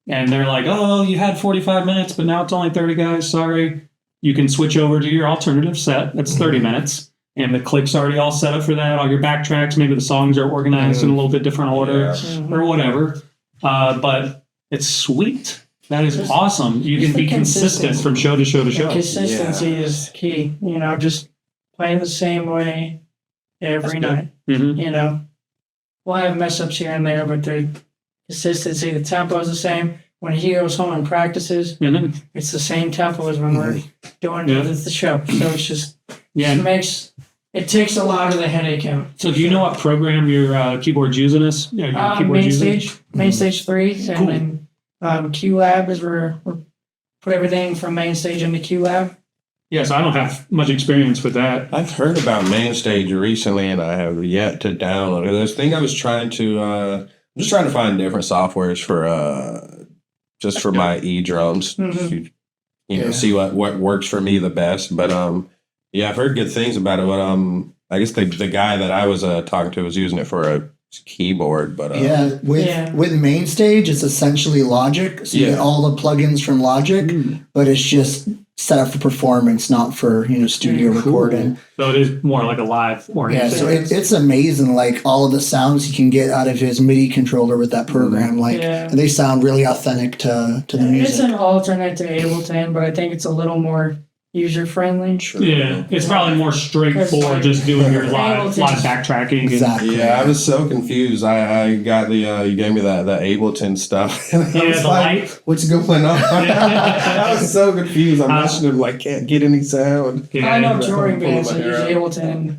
Speaker 1: and they're like, oh, you had 45 minutes, but now it's only 30 guys, sorry. You can switch over to your alternative set. That's 30 minutes. And the click's already all set up for that. All your backtracks, maybe the songs are organized in a little bit different order or whatever. But it's sweet. That is
Speaker 3: Just-
Speaker 1: awesome. You can
Speaker 3: just
Speaker 1: be
Speaker 3: the
Speaker 1: consistent
Speaker 3: consistency.
Speaker 1: from show to show to
Speaker 3: The
Speaker 1: show.
Speaker 3: consistency is key. You know, just playing the same way every night.
Speaker 1: Mm-hmm.
Speaker 3: You know, we'll have mess ups here and there, but the consistency, the tempo is the same. When he goes home and practices,
Speaker 1: Mm-hmm.
Speaker 3: it's the same tempo as when we're doing the show. So it's just it takes a lot of the headache out.
Speaker 1: So do you know what program your keyboard's using is? Yeah, your keyboard's using?
Speaker 3: Main stage 3, and
Speaker 1: Cool.
Speaker 3: then Q Lab is where we put everything from main stage into Q Lab.
Speaker 1: Yes, I don't have much experience with that.
Speaker 2: I've heard about Mainstage recently, and I have yet to download it. I think I was trying to, I'm just trying to find different softwares for, just for my e-drums.
Speaker 3: Mhm.
Speaker 2: You know, see what works for me the best. But yeah, I've heard good things about it. But I guess the guy that I was talking to was using it for a keyboard. But
Speaker 4: with main stage, it's essentially Logic. So you get all the plugins from Logic, but it's just set up for performance, not for studio recording.
Speaker 1: So it is more like a live oriented.
Speaker 4: Yeah, so it's amazing, like all of the sounds you can get out of his MIDI controller with that program. And they sound really authentic to the music.
Speaker 3: It's an alternate to Ableton, but I think it's a little more user friendly.
Speaker 1: Yeah, it's probably more straightforward, just doing your live backtracking.
Speaker 4: Exactly.
Speaker 2: Yeah, I was so confused. I got the you gave me the Ableton stuff. And I was
Speaker 1: the
Speaker 2: like,
Speaker 1: light.
Speaker 2: what's going on? I was so confused. I'm listening to like can't get any sound.
Speaker 3: I know touring bands that use Ableton,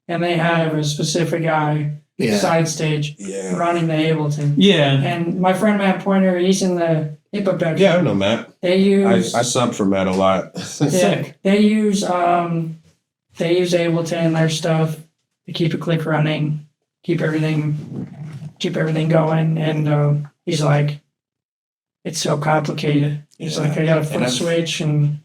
Speaker 3: and they have a specific guy side stage running the Ableton.
Speaker 1: Yeah.
Speaker 3: And my friend Matt Pointer, he's in the hip hop production.
Speaker 2: Yeah, I know Matt.
Speaker 3: They use
Speaker 2: I sub for Matt a lot.
Speaker 1: Sick.
Speaker 3: They use Ableton in their stuff to keep a click running, keep everything going. And he's like, it's so complicated. He's like, I got a foot switch, and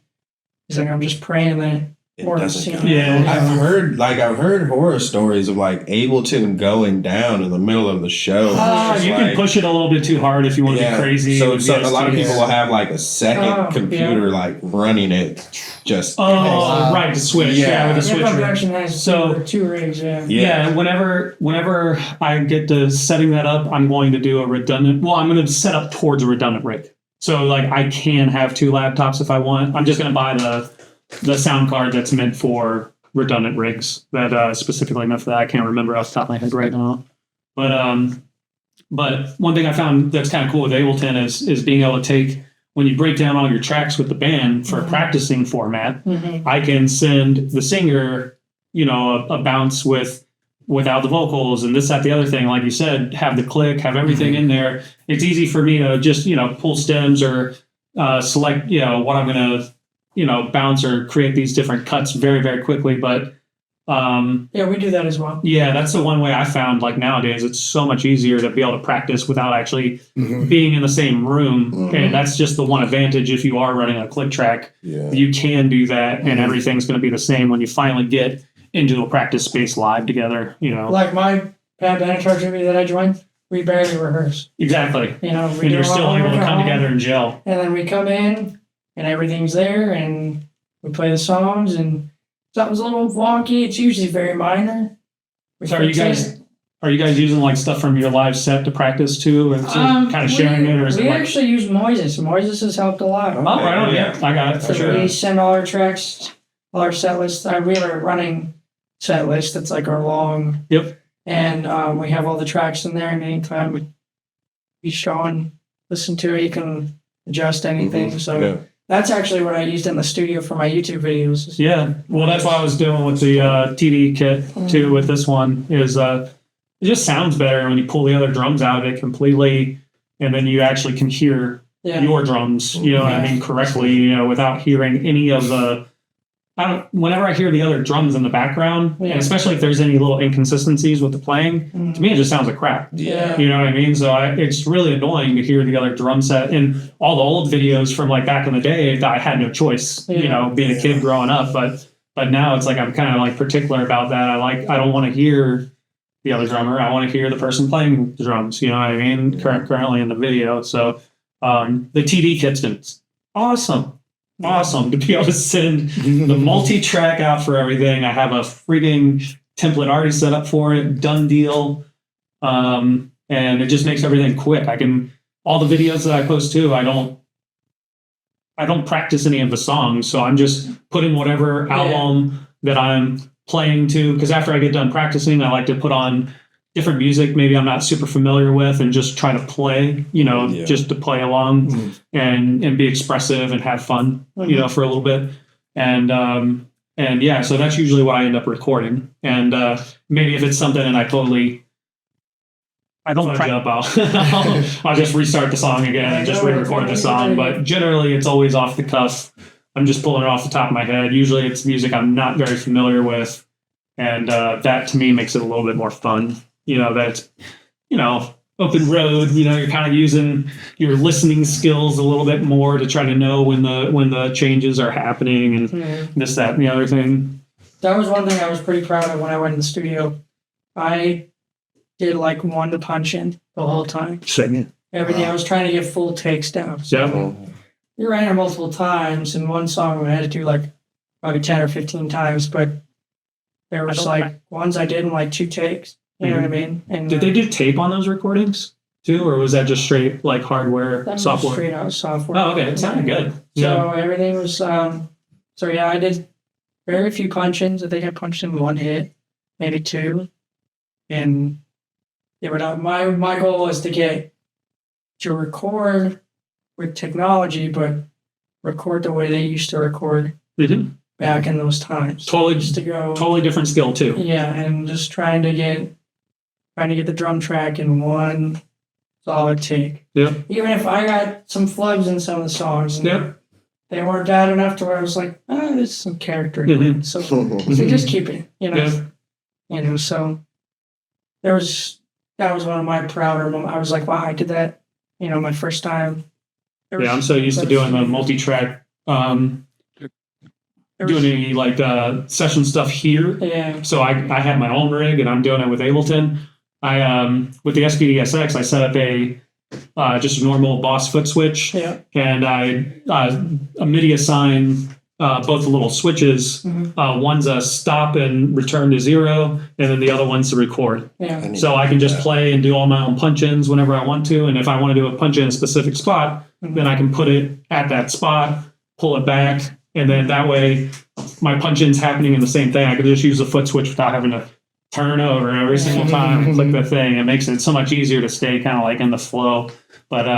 Speaker 3: he's like, I'm just praying that
Speaker 2: It
Speaker 3: more
Speaker 2: doesn't go.
Speaker 1: Yeah.
Speaker 2: I've heard horror stories of like Ableton going down in the middle of the show. It's
Speaker 1: You
Speaker 2: like-
Speaker 1: can push it a little bit too hard if you want to be crazy.
Speaker 2: So,
Speaker 1: with
Speaker 2: a lot of
Speaker 1: VST.
Speaker 2: people will have like a second computer like running it just.
Speaker 1: Right, the switch. Yeah, with the
Speaker 3: hip hop
Speaker 1: switcher.
Speaker 3: production has two rigs.
Speaker 1: Yeah, whenever I get to setting that up, I'm going to do a redundant. Well, I'm going to set up towards a redundant rig. So like I can have 2 laptops if I want. I'm just going to buy the sound card that's meant for redundant rigs that specifically meant for that. I can't remember off the top of my head right now. But one thing I found that's kind of cool with Ableton is being able to take, when you break down all your tracks with the band for a practicing format, I can send the singer, a bounce without the vocals and this, that, the other thing. Like you said, have the click, have everything in there. It's easy for me to just, pull stems or select, what I'm going to, bounce or create these different cuts very, very quickly. But
Speaker 3: we do that as well.
Speaker 1: yeah, that's the one way I found, like nowadays, it's so much easier to be able to practice without actually being in the same room. And that's just the one advantage. If you are running a click track, you can do that and everything's going to be the same when you finally get into a practice space live together,
Speaker 3: Like my Pat Benatar tribute that I joined, we barely rehearse.
Speaker 1: Exactly.
Speaker 3: We
Speaker 1: And
Speaker 3: do
Speaker 1: you're
Speaker 3: our
Speaker 1: still
Speaker 3: homework
Speaker 1: able to
Speaker 3: at
Speaker 1: come
Speaker 3: home,
Speaker 1: together and gel.
Speaker 3: and then we come in and everything's there and we play the songs, and something's a little wonky. It's usually very minor.
Speaker 1: So are you guys using like stuff from your live set to practice too, and kind of sharing it, or is it
Speaker 3: we
Speaker 1: like?
Speaker 3: actually use Moises. Moises has helped a lot.
Speaker 1: Oh, right on. Yeah, I got it for
Speaker 3: So
Speaker 1: sure.
Speaker 3: we send all our tracks, all our set lists. We have a running set list that's like our long.
Speaker 1: Yep.
Speaker 3: And we have all the tracks in there, and anytime we be showing, listen to it, you can adjust anything. So that's actually what I used in the studio for my YouTube videos.
Speaker 1: Yeah, well, that's what I was doing with the TD kit too. With this one, is it just sounds better when you pull the other drums out of it completely, and then you actually can hear your drums. You know what I mean, correctly. Without hearing any of the. Whenever I hear the other drums in the background, and especially if there's any little inconsistencies with the playing, to me it just sounds like crap.
Speaker 3: Yeah.
Speaker 1: You know what I mean? So it's really annoying to hear the other drum set. And all the old videos from like back in the day, I had no choice, being a kid growing up. But now it's like I'm kind of like particular about that. I don't want to hear the other drummer. I want to hear the person playing the drums. You know what I mean? Currently in the video. So the TD kit's been awesome to be able to send the multi-track out for everything. I have a freaking template already set up for it, done deal. And it just makes everything quick. All the videos that I post too, I don't I don't practice any of the songs, so I'm just putting whatever album that I'm playing to. Because after I get done practicing, I like to put on different music maybe I'm not super familiar with and just try to play, just to play along and be expressive and have fun, for a little bit. And yeah, so that's usually what I end up recording. And maybe if it's something and I don't jump out, I'll just restart the song again and just re-record the song. But generally it's always off the cuff. I'm just pulling it off the top of my head. Usually it's music I'm not very familiar with. And that to me makes it a little bit more fun. That's, open road, you're kind of using your listening skills a little bit more to try to know when the changes are happening and this, that, and the other thing.
Speaker 3: That was one thing I was pretty proud of when I went in the studio. I did like one punch in the whole time.
Speaker 1: Singing.
Speaker 3: Everything. I was trying to get full takes down.
Speaker 1: So
Speaker 3: we ran it multiple times. In one song, we had to do like probably 10 or 15 times, but there was like ones I did in like 2 takes. You know what I mean? And
Speaker 1: did they do tape on those recordings too, or was that just straight like hardware,
Speaker 3: that
Speaker 1: software?
Speaker 3: Straight out software.
Speaker 1: Oh, okay, it sounded good.
Speaker 3: So everything was. So yeah, I did very few punch-ins. I think I punched in 1 hit, maybe 2, and yeah. But my goal was to record with technology, but record the way they used to record back in those times.
Speaker 1: Totally different skill too.
Speaker 3: Yeah, and just trying to get the drum track in one solid take.
Speaker 1: Yeah.
Speaker 3: Even if I got some flubs in some of the songs,
Speaker 1: Yep.
Speaker 3: they weren't bad enough to where I was like, there's some character in it. So just keep it, So that was one of my prouder moments. I was like, wow, I did that, my first time.
Speaker 1: Yeah, I'm so used to doing the multi-track, doing any like session stuff here.
Speaker 3: Yeah.
Speaker 1: So I have my own rig and I'm doing it with Ableton. With the SPDSX, I set up just a normal Boss foot switch, and I a MIDI assign both the little switches. One's a stop and return to 0, and then the other one's to record.
Speaker 3: Yeah.
Speaker 1: So I can just play and do all my own punch-ins whenever I want to, and if I want to do a punch-in in a specific spot, then I can put it at that spot, pull it back, and then that way my punch-in's happening in the same thing. I can just use the foot switch without having to turn over every single time and click the thing. It makes it so much easier to stay kind of like in the flow. But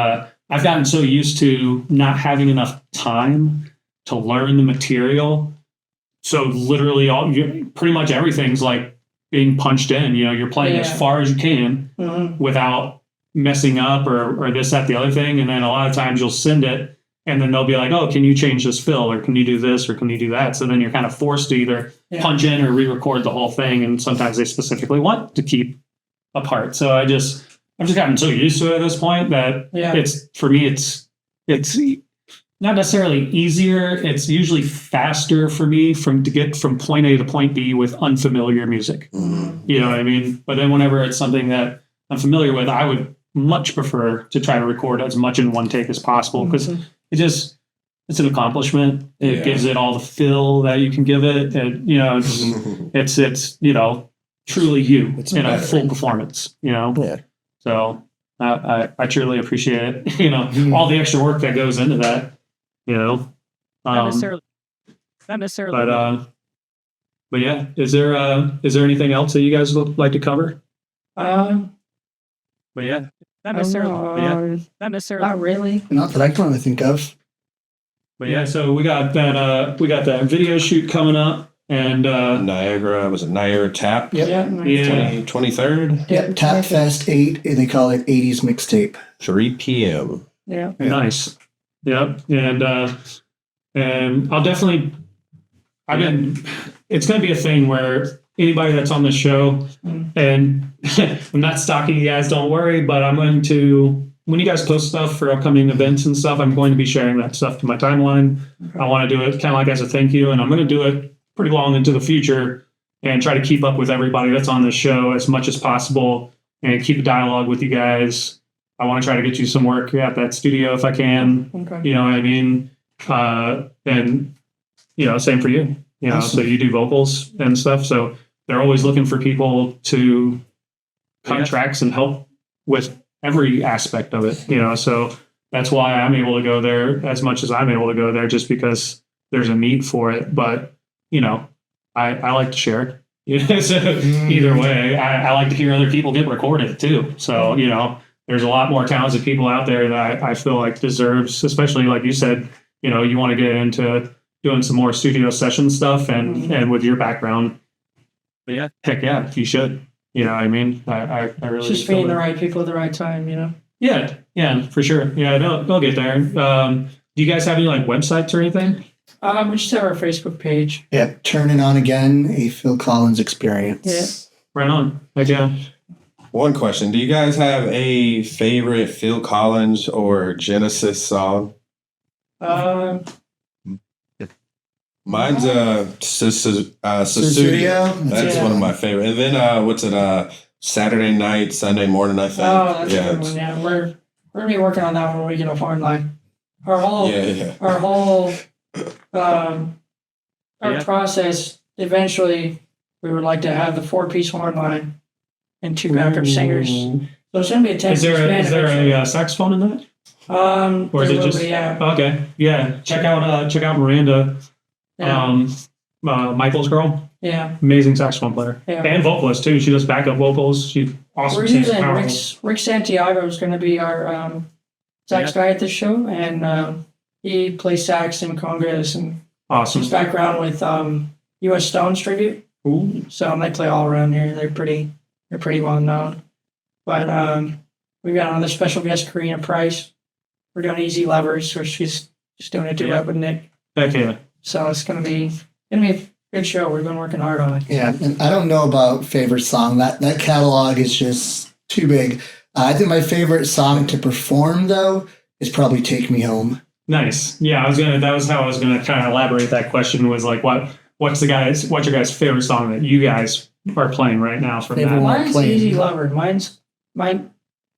Speaker 1: I've gotten so used to not having enough time to learn the material. So literally pretty much everything's like being punched in. You're playing as far as you can without messing up or this, that, the other thing. And then a lot of times you'll send it and then they'll be like, oh, can you change this fill, or can you do this, or can you do that? So then you're kind of forced to either punch in or re-record the whole thing. And sometimes they specifically want to keep a part. So I've just gotten so used to it at this point that for me, it's not necessarily easier. It's usually faster for me to get from point A to point B with unfamiliar music. You know what I mean? But then whenever it's something that I'm familiar with, I would much prefer to try to record as much in one take as possible, because it's an accomplishment. It gives it all the feel that you can give it. And, it's truly you in a full performance, Yeah. So I truly appreciate it. All the extra work that goes into that, Not necessarily. But yeah, is there anything else that you guys would like to cover?
Speaker 3: But
Speaker 1: yeah.
Speaker 3: Not necessarily. Not really.
Speaker 4: Not that I can really think of.
Speaker 1: But yeah, so we got that video shoot coming up, and
Speaker 2: Niagara, was it Niagara Tap?
Speaker 4: Yep.
Speaker 3: Yeah.
Speaker 2: 23rd?
Speaker 4: Yep. Tap Fest 8, and they call it 80s mixtape.
Speaker 2: 3 p.m.
Speaker 3: Yeah.
Speaker 1: Nice. Yep. And I'll definitely. It's going to be a thing where anybody that's on the show, and I'm not stalking you guys, don't worry, but I'm going to, when you guys post stuff for upcoming events and stuff, I'm going to be sharing that stuff to my timeline. I want to do it kind of like as a thank you, and I'm going to do it pretty long into the future and try to keep up with everybody that's on this show as much as possible and keep a dialogue with you guys. I want to try to get you some work at that studio if I can.
Speaker 3: Okay.
Speaker 1: You know what I mean? And, same for you.
Speaker 4: Awesome.
Speaker 1: So you do vocals and stuff. So they're always looking for people to cut tracks and help with every aspect of it. So that's why I'm able to go there as much as I'm able to go there, just because there's a need for it. But, I like to share it. So either way, I like to hear other people get recorded too. So, there's a lot more talented people out there that I feel like deserves, especially like you said, you want to get into doing some more studio session stuff and with your background. But yeah, heck yeah, you should. You know what I mean? I really
Speaker 3: just being the right people at the right time,
Speaker 1: Yeah, for sure. Yeah, they'll get there. Do you guys have any like websites or anything?
Speaker 3: We just have our Facebook page.
Speaker 4: Yeah, Turn It On Again, a Phil Collins experience.
Speaker 3: Yeah.
Speaker 1: Right on. Heck yeah.
Speaker 2: One question. Do you guys have a favorite Phil Collins or Genesis song? Mine's Susudio. That's one of my favorite. And then what's it? Saturday night, Sunday morning, I think.
Speaker 3: Oh, that's a good one. Yeah, we're gonna be working on that when we get a horn line. Our whole process. Eventually, we would like to have the 4-piece horn line and 2 backup singers. So it's gonna be a 10-piece band.
Speaker 1: Is there a saxophone in that? Or is it just?
Speaker 3: Yeah.
Speaker 1: Okay. Yeah. Check out Miranda.
Speaker 3: Yeah.
Speaker 1: Michael's girl.
Speaker 3: Yeah.
Speaker 1: Amazing saxophone player.
Speaker 3: Yeah.
Speaker 1: And vocalist too. She does backup vocals. She's awesome.
Speaker 3: We're using Rick Santiago is going to be our sax guy at this show, and he plays sax in congas and
Speaker 1: awesome.
Speaker 3: his background with U.S. Stones tribute.
Speaker 1: Ooh.
Speaker 3: So they play all around here. They're pretty well known. But we've got another special guest, Karina Price. We're doing Easy Levers, where she's just doing a duet with Nick.
Speaker 1: Heck yeah.
Speaker 3: So it's gonna be a good show. We've been working hard on it.
Speaker 4: Yeah, and I don't know about favorite song. That catalog is just too big. I think my favorite song to perform though is probably "Take Me Home."
Speaker 1: Nice. Yeah, that was how I was gonna kind of elaborate that question. Was like, what's your guys' favorite song that you guys are playing right now from that?
Speaker 3: Mine's Easy Lover. My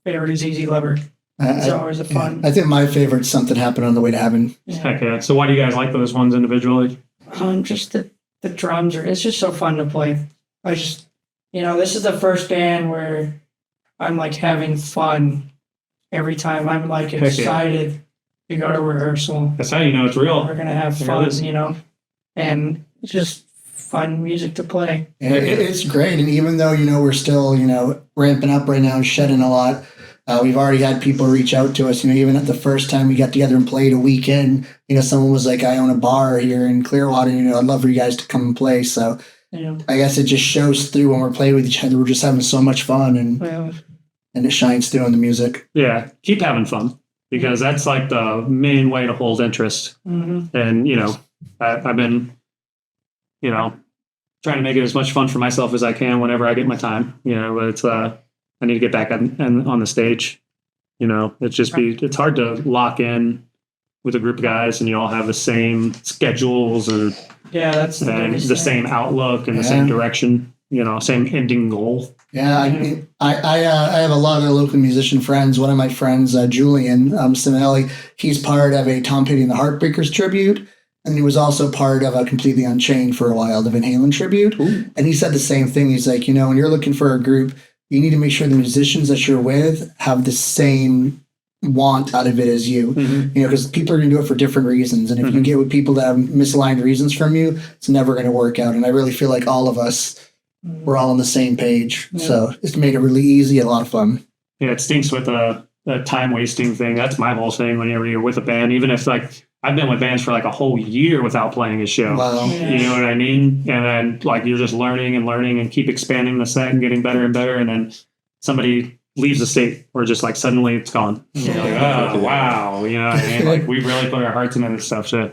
Speaker 3: favorite is Easy Lover. It's always a fun.
Speaker 4: I think my favorite's Something Happened on the Way to Heaven.
Speaker 3: Yeah.
Speaker 1: Heck yeah. So why do you guys like those ones individually?
Speaker 3: Just the drums it's just so fun to play. This is the first band where I'm like having fun every time. I'm like excited to go to rehearsal.
Speaker 1: That's how you know it's real.
Speaker 3: We're gonna have fun, and it's just fun music to play.
Speaker 4: And it's great. And even though we're still ramping up right now and shedding a lot. We've already had people reach out to us, even at the first time we got together and played a weekend, someone was like, I own a bar here in Clearwater, I'd love for you guys to come and play. So I guess it just shows through when we're playing with each other. We're just having so much fun and it shines through in the music.
Speaker 1: Yeah. Keep having fun because that's like the main way to hold interest.
Speaker 3: Mm-hmm.
Speaker 1: And, I've been, trying to make it as much fun for myself as I can whenever I get my time, but it's, I need to get back on the stage. It's hard to lock in with a group of guys and you all have the same schedules and
Speaker 3: that's
Speaker 1: the same outlook and the same direction, same ending goal.
Speaker 4: Yeah, I have a lot of local musician friends. One of my friends, Julian spinelli, he's part of a Tom Petty and the Heartbreakers tribute. And he was also part of a Completely Unchained for a while, the Van Halen tribute. Ooh. And he said the same thing. He's like, when you're looking for a group, you need to make sure the musicians that you're with have the same want out of it as you. Mm-hmm. Because people are going to do it for different reasons. And if you get with people that have misaligned reasons from you, it's never going to work out. And I really feel like all of us, we're all on the same page. Yeah. So it's made it really easy and a lot of fun.
Speaker 1: Yeah, it stinks with the time wasting thing. That's my whole thing whenever you're with a band, even if I've been with bands for like a whole year without playing a show.
Speaker 4: Wow.
Speaker 1: Yeah. You know what I mean? And then you're just learning and keep expanding the set and getting better and better. And then somebody leaves the state or just suddenly it's gone.
Speaker 3: Yeah.
Speaker 1: Oh, wow. You know what I mean? We really put our hearts into this stuff for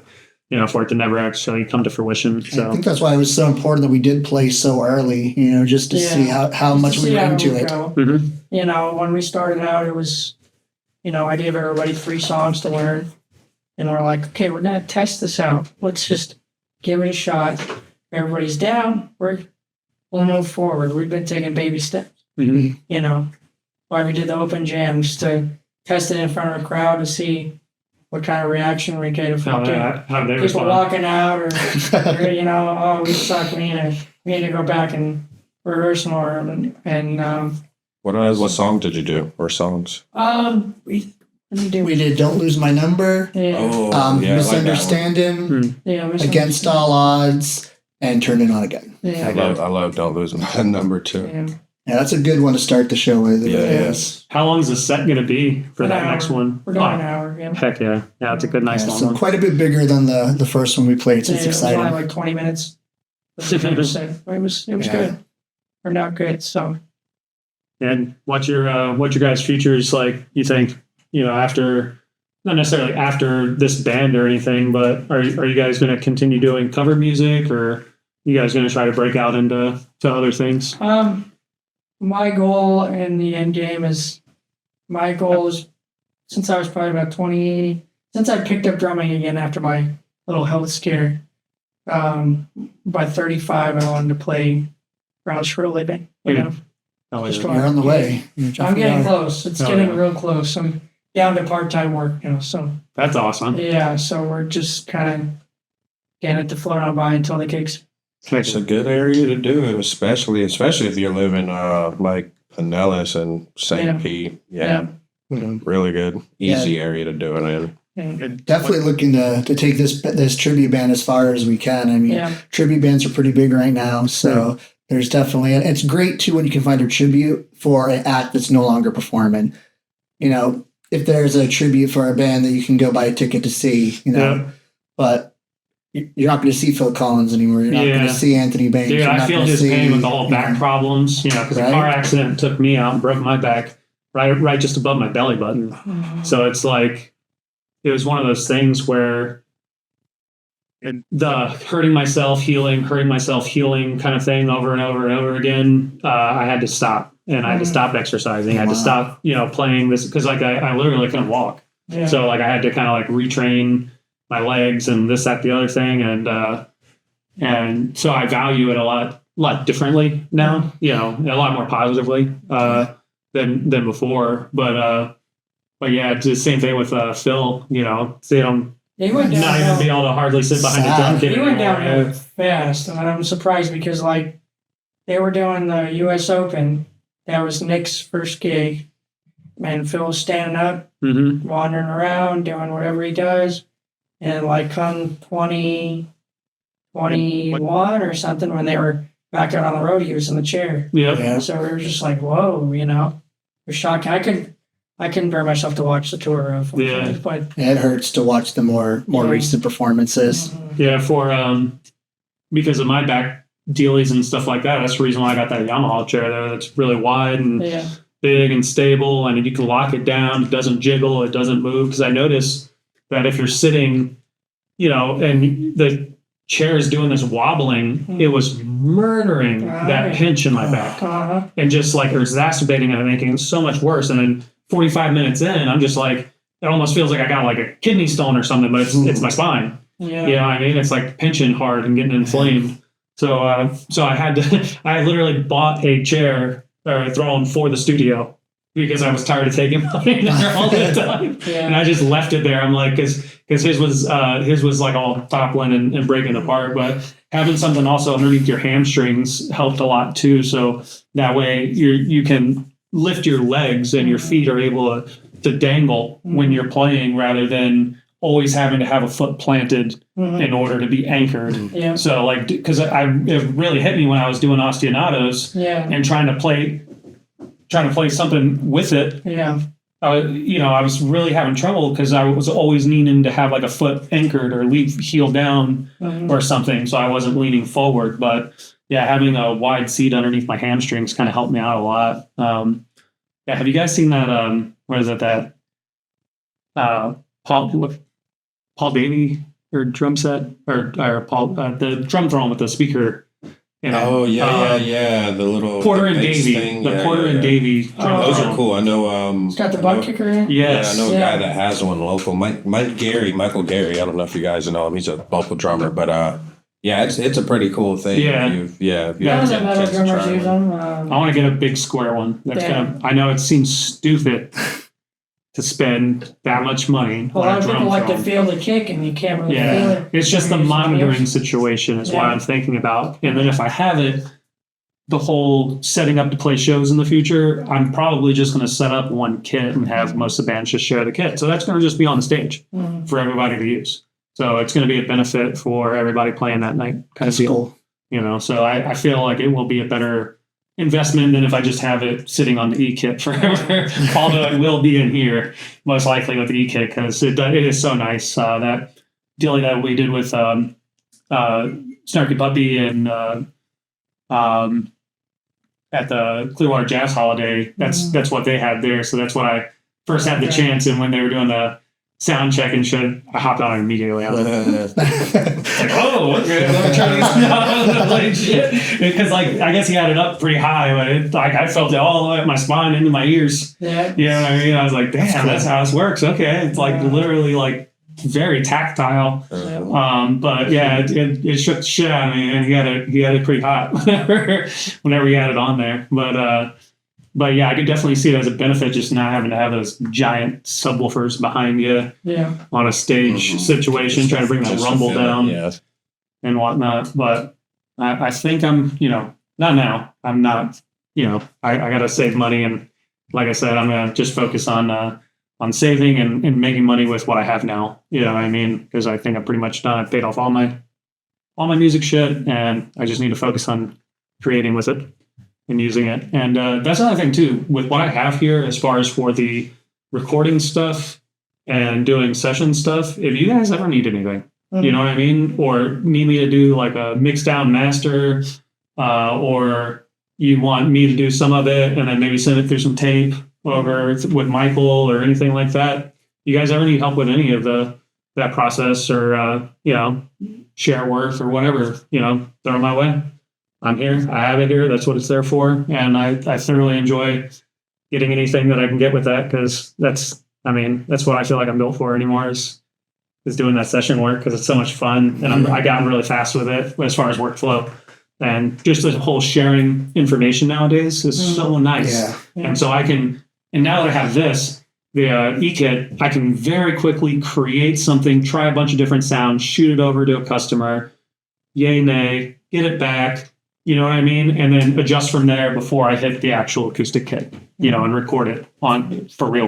Speaker 1: it to never actually come to fruition. So
Speaker 4: I think that's why it was so important that we did play so early, just to see how much we were into it.
Speaker 3: Mm-hmm. When we started out, it was, I gave everybody 3 songs to learn. And we're like, okay, we're going to test this out. Let's just give it a shot. Everybody's down. We'll move forward. We've been taking baby steps.
Speaker 1: Mm-hmm.
Speaker 3: Why we did the open jam, just to test it in front of a crowd to see what kind of reaction we get. If people walking out or oh, we suck. We need to go back and rehearse more. And
Speaker 2: what song did you do or songs?
Speaker 4: We did Don't Lose My Number,
Speaker 3: Yeah.
Speaker 4: Misunderstanding, Against All Odds, and Turn It On Again.
Speaker 3: Yeah.
Speaker 2: I love Don't Lose My Number too.
Speaker 3: Yeah.
Speaker 4: Yeah, that's a good one to start the show with.
Speaker 2: Yeah,
Speaker 4: Yes.
Speaker 1: How long is the set going to be for that next one?
Speaker 3: We're going an hour. Yeah.
Speaker 1: Heck yeah. Yeah, it's a good, nice long
Speaker 4: So
Speaker 1: one.
Speaker 4: quite a bit bigger than the first one we played, so it's
Speaker 3: It was
Speaker 4: exciting.
Speaker 3: only like 20 minutes. It was good. Turned out good. So
Speaker 1: And what's your guys' futures like? You think, after, not necessarily after this band or anything, but are you guys going to continue doing cover music, or you guys going to try to break out into other things?
Speaker 3: my goal in the end game is since I was probably about 20, since I picked up drumming again after my little health scare, by 35 I wanted to play grounds for a living.
Speaker 1: Oh,
Speaker 3: Just
Speaker 1: yeah.
Speaker 4: You're on the way.
Speaker 3: I'm getting close. It's getting real close. I'm down to part-time work, so
Speaker 1: That's awesome.
Speaker 3: yeah, so we're just kind of getting it to float on by until the gigs.
Speaker 2: It's a good area to do it, especially if you're living like Pinellas and St. Pete. Yeah. Really good, easy area to do it in.
Speaker 4: Definitely looking to take this tribute band as far as we can. I mean, tribute bands are pretty big right now, so there's definitely, and it's great too when you can find a tribute for an act that's no longer performing. If there's a tribute for a band that you can go buy a ticket to see, but you're not going to see Phil Collins anymore. You're not going to see Anthony Banks.
Speaker 1: Dude, I feel his pain with the whole back problems, because a car accident took me out and broke my back right just above my belly button. So it's like, it was one of those things where the hurting myself, healing kind of thing over and over and over again, I had to stop. And I had to stop exercising. I had to stop, playing this, because I literally couldn't walk.
Speaker 3: Yeah.
Speaker 1: So I had to kind of retrain my legs and this, that, the other thing. And so I value it a lot differently now, a lot more positively than before. But yeah, it's the same thing with Phil, see him
Speaker 3: he went
Speaker 1: not even be able to hardly sit behind the drum kit
Speaker 3: He went
Speaker 1: anymore.
Speaker 3: down fast, and I'm surprised because they were doing the U.S. Open. That was Nick's first gig, and Phil was standing up, wandering around, doing whatever he does, and come 2021 or something, when they were back out on the road, he was in the chair.
Speaker 1: Yeah.
Speaker 3: So we were just like, whoa, we're shocked. I couldn't bear myself to watch the tour of but
Speaker 4: it hurts to watch the more recent performances.
Speaker 1: Yeah, because of my back dealies and stuff like that. That's the reason why I got that Yamaha chair there. That's really wide and big and stable, and you can lock it down. It doesn't jiggle. It doesn't move. Because I noticed that if you're sitting, and the chair is doing this wobbling, it was murdering that pinch in my back, and just exacerbating it and making it so much worse. And then 45 minutes in, I'm just it almost feels like I got a kidney stone or something, but it's my spine.
Speaker 3: Yeah.
Speaker 1: You know what I mean? It's pinching hard and getting inflamed. So I literally bought a chair throne for the studio because I was tired of taking mine there all the time. And I just left it there. I'm because his was all toppling and breaking apart, but having something also underneath your hamstrings helped a lot too. So that way you can lift your legs and your feet are able to dangle when you're playing, rather than always having to have a foot planted in order to be anchored.
Speaker 3: Yeah.
Speaker 1: So because it really hit me when I was doing ostinatos and trying to play something with it.
Speaker 3: Yeah.
Speaker 1: I was really having trouble because I was always needing to have a foot anchored or leave heel down or something. So I wasn't leaning forward, but yeah, having a wide seat underneath my hamstrings kind of helped me out a lot. Have you guys seen that? What is it? That Paul Davey or drum set or Paul the drum throne with the speaker.
Speaker 2: Oh yeah, the little
Speaker 1: Porter and
Speaker 2: bass
Speaker 1: Davey,
Speaker 2: thing.
Speaker 1: the Porter and Davey.
Speaker 2: Those are cool. I know.
Speaker 3: It's got the butt kicker in it.
Speaker 1: Yes.
Speaker 2: I know a guy that has one local. Michael Gary. I don't know if you guys know him. He's a local drummer, but it's a pretty cool thing.
Speaker 3: Yeah. Those are metal drummers use them.
Speaker 1: I want to get a big square one. I know it seems stupid to spend that much money.
Speaker 3: A lot of people like to feel the kick, and you can't really feel it.
Speaker 1: It's just the monitoring situation is what I'm thinking about. And then if I have it, the whole setting up to play shows in the future, I'm probably just going to set up one kit and have most of the bands just share the kit. So that's going to just be on the stage for everybody to use. So it's going to be a benefit for everybody playing that night kind of deal.
Speaker 4: Cool.
Speaker 1: You know, so I feel like it will be a better investment than if I just have it sitting on the e-kit forever. Although it will be in here most likely with the e-kit because it is so nice. That deal that we did with Snarky Puppy and at the Clearwater Jazz Holiday, that's what they had there. So that's what I first had the chance. And when they were doing the sound check and shit, I hopped on it immediately. I was like, okay, let me try these out. Like shit. Because like I guess he had it up pretty high, but I felt it all the way up my spine into my ears.
Speaker 3: Yeah.
Speaker 1: You know what I mean? I was like, damn, that's how this works. Okay. It's like literally like very tactile. But yeah, it shook the shit out of me, and he had it pretty hot whenever he had it on there. But yeah, I could definitely see it as a benefit just not having to have those giant subwoofers behind you on a stage situation, trying to bring that rumble down and whatnot. But I think I'm, not now. I'm not, I got to save money. And like I said, I'm going to just focus on saving and making money with what I have now. You know what I mean? Because I think I'm pretty much done. I've paid off all my music shit, and I just need to focus on creating with it and using it. And that's another thing too, with what I have here as far as for the recording stuff and doing session stuff, if you guys ever need anything, you know what I mean? Or need me to do like a mix down master, or you want me to do some of it and then maybe send it through some tape over with Michael or anything like that. You guys ever need help with any of that process or, share worth or whatever, throw it my way. I'm here. I have it here. That's what it's there for. And I thoroughly enjoy getting anything that I can get with that because that's what I feel like I'm built for anymore is doing that session work because it's so much fun. And I gotten really fast with it as far as workflow. And just the whole sharing information nowadays is so nice. Yeah. And so and now that I have this, the e-kit, I can very quickly create something, try a bunch of different sounds, shoot it over to a customer, yay, nay, get it back. You know what I mean? And then adjust from there before I hit the actual acoustic kit, and record it on for real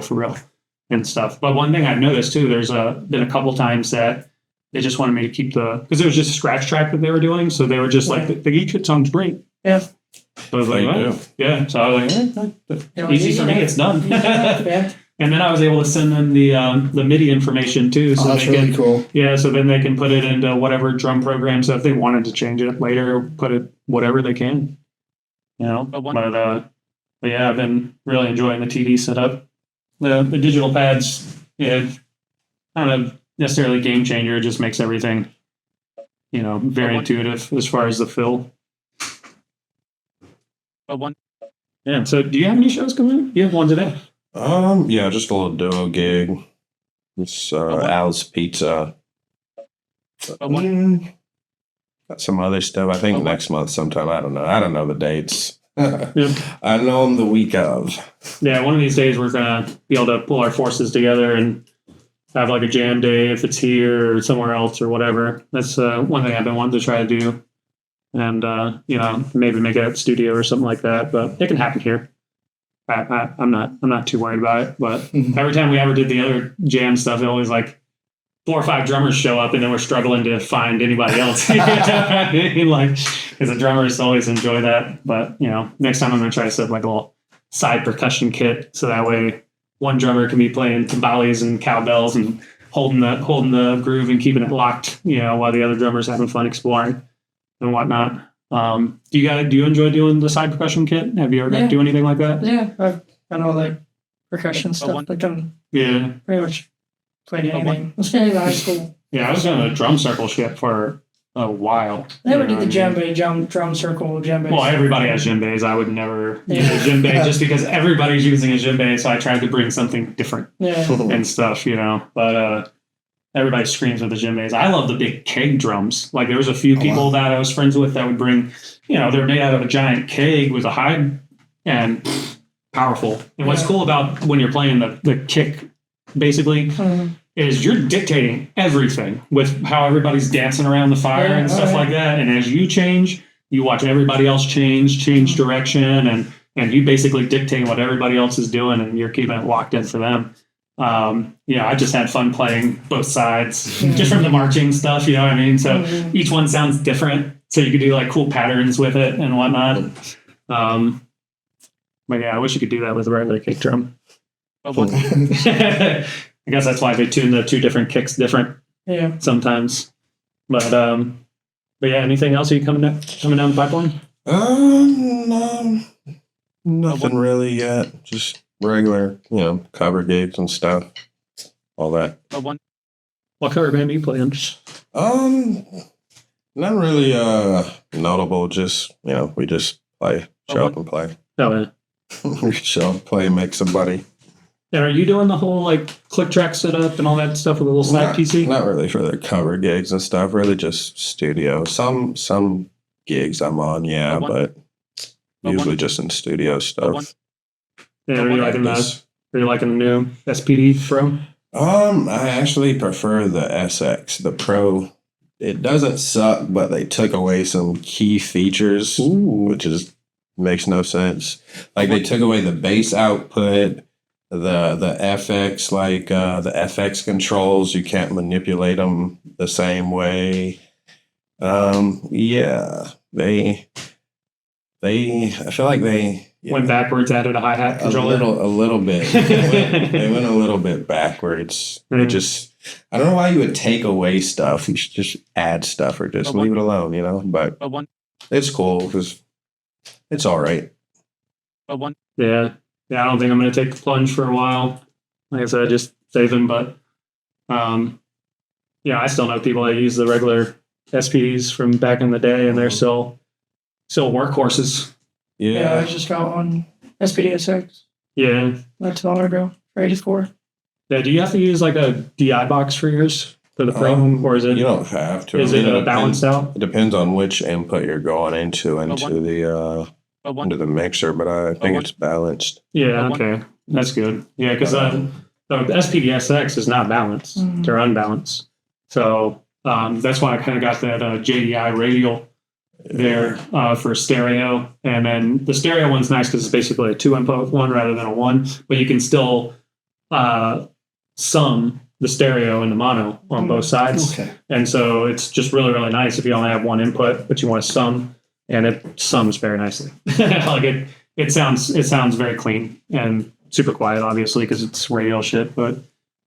Speaker 1: and stuff. But one thing I've noticed too, there's been a couple times that they just wanted me to keep because it was just a scratch track that they were doing. So they were just like, the e-kit sounds great. Yeah. So I was like, yeah. So I was like, easy for me, it's done. And then I was able to send them the MIDI information too. So
Speaker 4: that's really cool.
Speaker 1: Yeah, so then they can put it into whatever drum program. So if they wanted to change it later, put it whatever they can. But yeah, I've been really enjoying the TD setup. The digital pads, I don't know necessarily game changer. It just makes everything, very intuitive as far as the fill. Yeah. So do you have any shows coming in? You have one today.
Speaker 2: Yeah, just a little duo gig. It's Al's Pizza. Got some other stuff. I think next month sometime. I don't know. I don't know the dates. I know them the week of.
Speaker 1: Yeah, one of these days we're gonna be able to pull our forces together and have like a jam day if it's here or somewhere else or whatever. That's one thing I've been wanting to try to do, and maybe make it at the studio or something like that. But it can happen here. I'm not too worried about it, but every time we ever did the other jam stuff, it always like 4 or 5 drummers show up, and then we're struggling to find anybody else. Because the drummers always enjoy that. But next time I'm gonna try to set up like a little side percussion kit, so that way one drummer can be playing timbales and cowbells and holding the groove and keeping it locked, while the other drummer's having fun exploring and whatnot. Do you enjoy doing the side percussion kit? Have you ever got to do anything like that?
Speaker 3: Yeah, I know like percussion stuff. I've done pretty much played anything. Let's say in high school.
Speaker 1: Yeah, I was doing a drum circle shit for a while.
Speaker 3: I never did the djembe, drum circle, djembe.
Speaker 1: Well, everybody has djembes. I would never use a djembe just because everybody's using a djembe, so I tried to bring something different and stuff, But everybody screams with the djembes. I love the big keg drums. Like there was a few people that I was friends with that would bring, they're made out of a giant keg with a hide and powerful. And what's cool about when you're playing the kick, basically, is you're dictating everything with how everybody's dancing around the fire and stuff like that. And as you change, you watch everybody else change direction, and you basically dictate what everybody else is doing, and you're keeping it locked in for them. I just had fun playing both sides, just from the marching stuff, you know what I mean? So each one sounds different, so you could do like cool patterns with it and whatnot. But yeah, I wish you could do that with a regular kick drum. I guess that's why they tune the two different kicks different sometimes. But yeah, anything else? Are you coming down the pipeline?
Speaker 2: No, nothing really yet. Just regular, cover gigs and stuff, all that.
Speaker 1: What cover band do you play in?
Speaker 2: Not really notable. Just we just play, show up and play.
Speaker 1: Oh yeah.
Speaker 2: We show up, play, make somebody.
Speaker 1: And are you doing the whole like click track setup and all that stuff with a little slide PC?
Speaker 2: Not really for the cover gigs and stuff. Really just studio. Some gigs I'm on, but usually just in studio stuff.
Speaker 1: Yeah, are you liking the new SPD Pro?
Speaker 2: I actually prefer the SX, the Pro. It doesn't suck, but they took away some key features, which makes no sense. Like they took away the bass output, the FX, like the FX controls. You can't manipulate them the same way. I feel like they
Speaker 1: went backwards, added a hi-hat controller.
Speaker 2: A little bit. They went a little bit backwards. I don't know why you would take away stuff. You should just add stuff or just leave it alone, But it's cool because it's all right.
Speaker 1: Yeah. I don't think I'm going to take the plunge for a while. Like I said, just saving. But I still know people that use the regular SPDs from back in the day, and they're still workhorses.
Speaker 3: Yeah, I just got one SPD-SX.
Speaker 1: Yeah.
Speaker 3: Not too long ago, for 84.
Speaker 1: Yeah, do you have to use like a DI box for yours for the frame, or is it?
Speaker 2: You don't have to.
Speaker 1: Is it balanced out?
Speaker 2: It depends on which input you're going into the mixer, but I think it's balanced.
Speaker 1: Yeah, okay, that's good. Yeah, because the SPD-SX is not balanced; they're unbalanced. So that's why I kind of got that JDI radial there for stereo, and then the stereo one's nice because it's basically a 2-input one rather than a 1, but you can still sum the stereo and the mono on both sides.
Speaker 4: Okay.
Speaker 1: And so it's just really, really nice if you only have one input, but you want to sum, and it sums very nicely. Like it sounds very clean and super quiet, obviously, because it's radio shit. But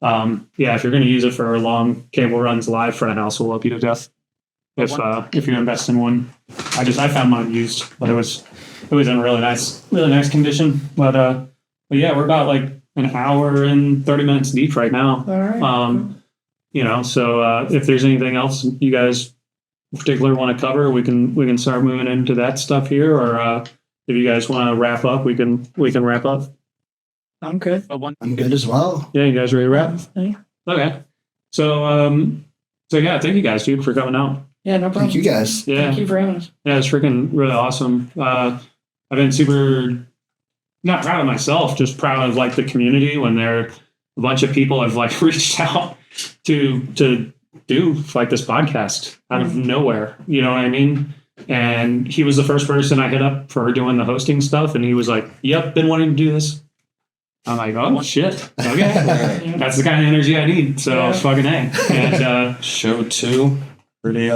Speaker 1: if you're going to use it for long cable runs live, front of house will love you to death. If you invest in one, I found mine used, but it was in really nice condition. But yeah, we're about like an hour and 30 minutes deep right now.
Speaker 3: All right.
Speaker 1: So if there's anything else you guys in particular want to cover, we can start moving into that stuff here, or if you guys want to wrap up, we can wrap up.
Speaker 3: I'm good.
Speaker 4: I'm good as well.
Speaker 1: Yeah, you guys ready to wrap?
Speaker 3: Yeah.
Speaker 1: Okay. So yeah, thank you guys, dude, for coming out.
Speaker 3: Yeah, no problem.
Speaker 4: Thank you guys.
Speaker 1: Yeah.
Speaker 3: Thank you for having us.
Speaker 1: Yeah, it's freaking really awesome. I've been super not proud of myself, just proud of like the community when a bunch of people have like reached out to do like this podcast out of nowhere. You know what I mean? And he was the first person I hit up for doing the hosting stuff, and he was like, "Yep, been wanting to do this." I'm like, "Oh shit, okay." That's the kind of energy I need. So fucking A. And
Speaker 2: show 2. Pretty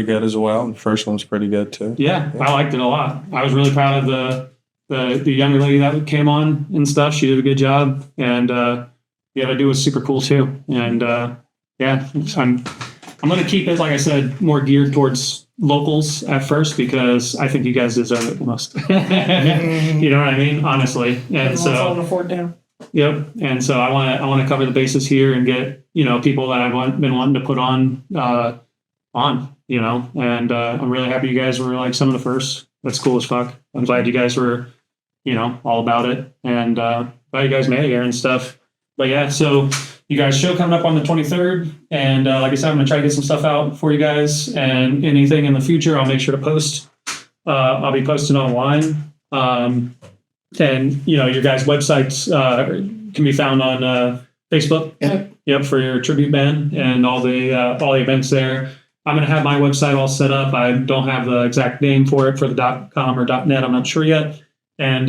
Speaker 2: good as well. The first one's pretty good too.
Speaker 1: Yeah, I liked it a lot. I was really proud of the younger lady that came on and stuff. She did a good job, and the other dude was super cool too. And I'm going to keep it, like I said, more geared towards locals at first because I think you guys deserve it the most. You know what I mean? Honestly, and so
Speaker 3: the fort down.
Speaker 1: Yep. And so I want to cover the bases here and get people that I've been wanting to put on, and I'm really happy you guys were like some of the first. That's cool as fuck. I'm glad you guys were, all about it, and glad you guys made it here and stuff. But yeah, so you guys show coming up on the 23rd, and like I said, I'm gonna try to get some stuff out for you guys, and anything in the future, I'll make sure to post. I'll be posting online. And your guys' websites can be found on Facebook.
Speaker 4: Yep.
Speaker 1: Yep, for your tribute band and all the events there. I'm going to have my website all set up. I don't have the exact name for it for the .com or .net. I'm not sure yet. And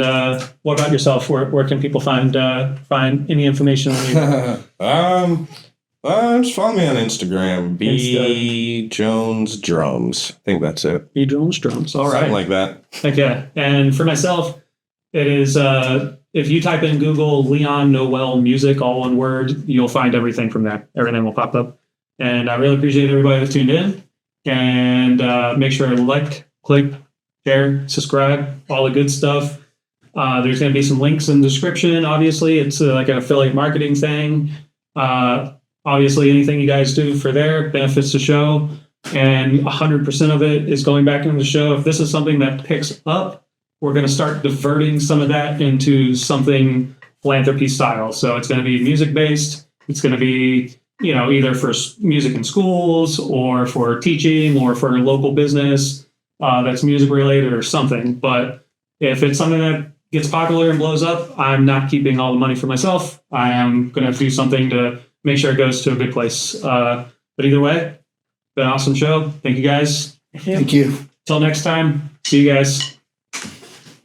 Speaker 1: what about yourself? Where can people find any information on you?
Speaker 2: Just follow me on Instagram. B Jones Drums. I think that's it.
Speaker 1: B Jones Drums. All right.
Speaker 2: Something like that.
Speaker 1: Okay. And for myself, it is if you type in Google Leon Noel music, all one word, you'll find everything from there. Everything will pop up. And I really appreciate everybody that tuned in. And make sure to like, click, share, subscribe, all the good stuff. There's going to be some links in the description. Obviously, it's like an affiliate marketing thing. Obviously, anything you guys do for there benefits the show. And 100% of it is going back into the show. If this is something that picks up, we're going to start diverting some of that into something philanthropy style. So it's going to be music-based. It's going to be, either for music in schools or for teaching or for local business that's music-related or something. But if it's something that gets popular and blows up, I'm not keeping all the money for myself. I am going to do something to make sure it goes to a good place. But either way, been an awesome show. Thank you guys.
Speaker 4: Thank you.
Speaker 1: Till next time, see you guys.